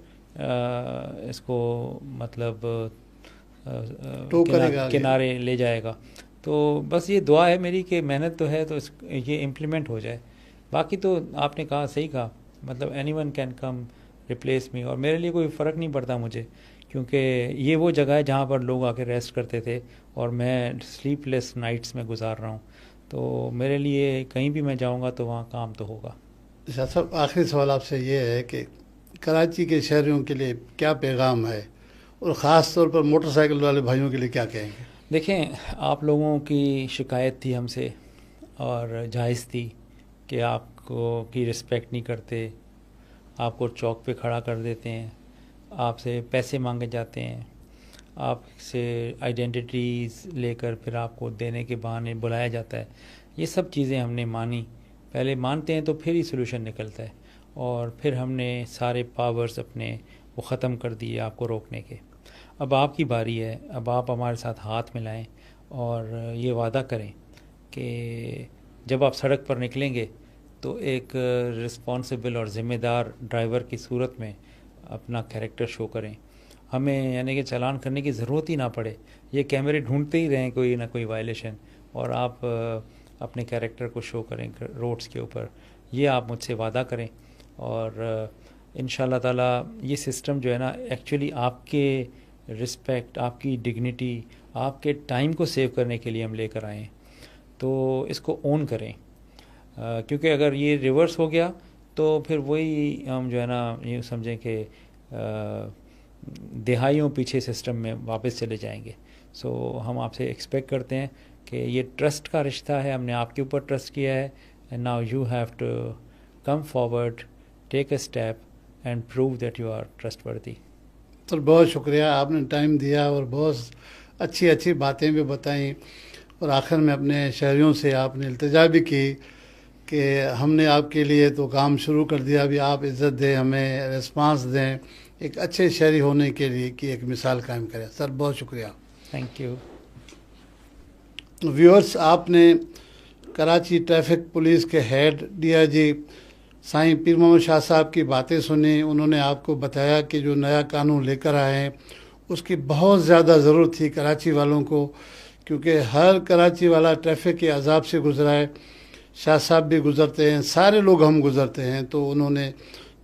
اس کو مطلب کنارے لے جائے گا. تو بس یہ دعا ہے میری کہ محنت تو ہے تو یہ امپلیمنٹ ہو جائے. باقی تو آپ نے کہا صحیح کہا، مطلب anyone can come replace me, اور میرے لیے کوئی فرق نہیں پڑتا مجھے، کیونکہ یہ وہ جگہ ہے جہاں پر لوگ آ کے ریسٹ کرتے تھے اور میں سلیپ لیس نائٹس میں گزار رہا ہوں. تو میرے لیے کہیں بھی میں جاؤں گا تو وہاں کام تو ہوگا. شاہ صاحب، آخری سوال آپ سے یہ ہے کہ کراچی کے شہریوں کے لیے کیا پیغام ہے، اور خاص طور پر موٹر سائیکل والے بھائیوں کے لیے کیا کہیں گے؟ دیکھیں، آپ لوگوں کی شکایت تھی ہم سے اور جائز تھی کہ آپ کو کی رسپیکٹ نہیں کرتے، آپ کو چوک پہ کھڑا کر دیتے ہیں، آپ سے پیسے مانگے جاتے ہیں، آپ سے آئیڈینٹیٹیز لے کر پھر آپ کو دینے کے بہانے بلایا جاتا ہے. یہ سب چیزیں ہم نے مانی. پہلے مانتے ہیں تو پھر ہی سولوشن نکلتا ہے. اور پھر ہم نے سارے پاورز اپنے وہ ختم کر دیے آپ کو روکنے کے. اب آپ کی باری ہے، اب آپ ہمارے ساتھ ہاتھ ملائیں اور یہ وعدہ کریں کہ جب آپ سڑک پر نکلیں گے تو ایک رسپانسبل اور ذمہ دار ڈرائیور کی صورت میں اپنا کیریکٹر شو کریں. ہمیں یعنی کہ چالان کرنے کی ضرورت ہی نہ پڑے، یہ کیمرے ڈھونڈتے ہی رہیں کوئی نہ کوئی وائلیشن، اور آپ اپنے کیریکٹر کو شو کریں روڈز کے اوپر. یہ آپ مجھ سے وعدہ کریں، اور انشاءاللہ تعالی یہ سسٹم جو ہے نا ایکچولی آپ کے رسپیکٹ، آپ کی ڈگنیٹی، آپ کے ٹائم کو سیو کرنے کے لیے ہم لے کر آئے ہیں. تو اس کو اون کریں، کیونکہ اگر یہ ریورس ہو گیا تو پھر وہی ہم جو ہے نا یہ سمجھیں کہ دہائیوں پیچھے سسٹم میں واپس چلے جائیں گے. سو ہم آپ سے ایکسپیکٹ کرتے ہیں کہ یہ ٹرسٹ کا رشتہ ہے، ہم نے آپ کے اوپر ٹرسٹ کیا ہے، and now you have to come forward, take a step and prove that you are trustworthy. Sir بہت شکریہ، آپ نے ٹائم دیا اور بہت اچھی باتیں بھی بتائیں، اور آخر میں اپنے شہریوں سے آپ نے التجا بھی کی کہ ہم نے آپ کے لیے تو کام شروع کر دیا، ابھی آپ عزت دیں، ہمیں ریسپانس دیں، ایک اچھے شہری ہونے کے لیے کی ایک مثال قائم کریں. سر بہت شکریہ. Thank you. ویورز، آپ نے کراچی ٹریفک پولیس کے ہیڈ ڈی آئی جی سائیں پیر محمد شاہ صاحب کی باتیں سنی. انہوں نے آپ کو بتایا کہ جو نیا قانون لے کر آئے ہیں اس کی بہت زیادہ ضرورت تھی کراچی والوں کو کیونکہ ہر کراچی والا ٹریفک کے عذاب سے گزرا ہے، شاہ صاحب بھی گزرتے ہیں، سارے لوگ ہم گزرتے ہیں. تو انہوں نے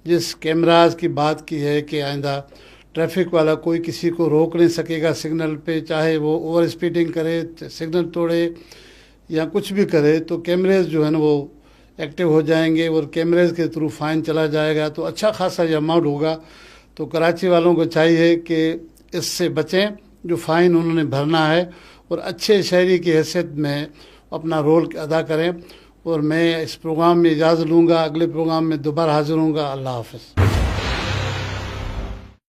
جس کیمراز کی بات کی ہے کہ آئندہ ٹریفک والا کوئی کسی کو روک نہیں سکے گا سگنل پہ، چاہے وہ اوور اسپیڈنگ کرے، سگنل توڑے یا کچھ بھی کرے، تو کیمریز جو ہے نا وہ ایکٹیو ہو جائیں گے اور کیمریز کے تھرو فائن چلا جائے گا، تو اچھا خاصا یہ اماؤنٹ ہوگا. تو کراچی والوں کو چاہیے کہ اس سے بچیں جو فائن انہوں نے بھرنا ہے، اور اچھے شہری کی حیثیت میں اپنا رول ادا کریں. اور میں اس پروگرام میں اجازت لوں گا، اگلے پروگرام میں دوبارہ حاضر ہوں گا. اللہ حافظ.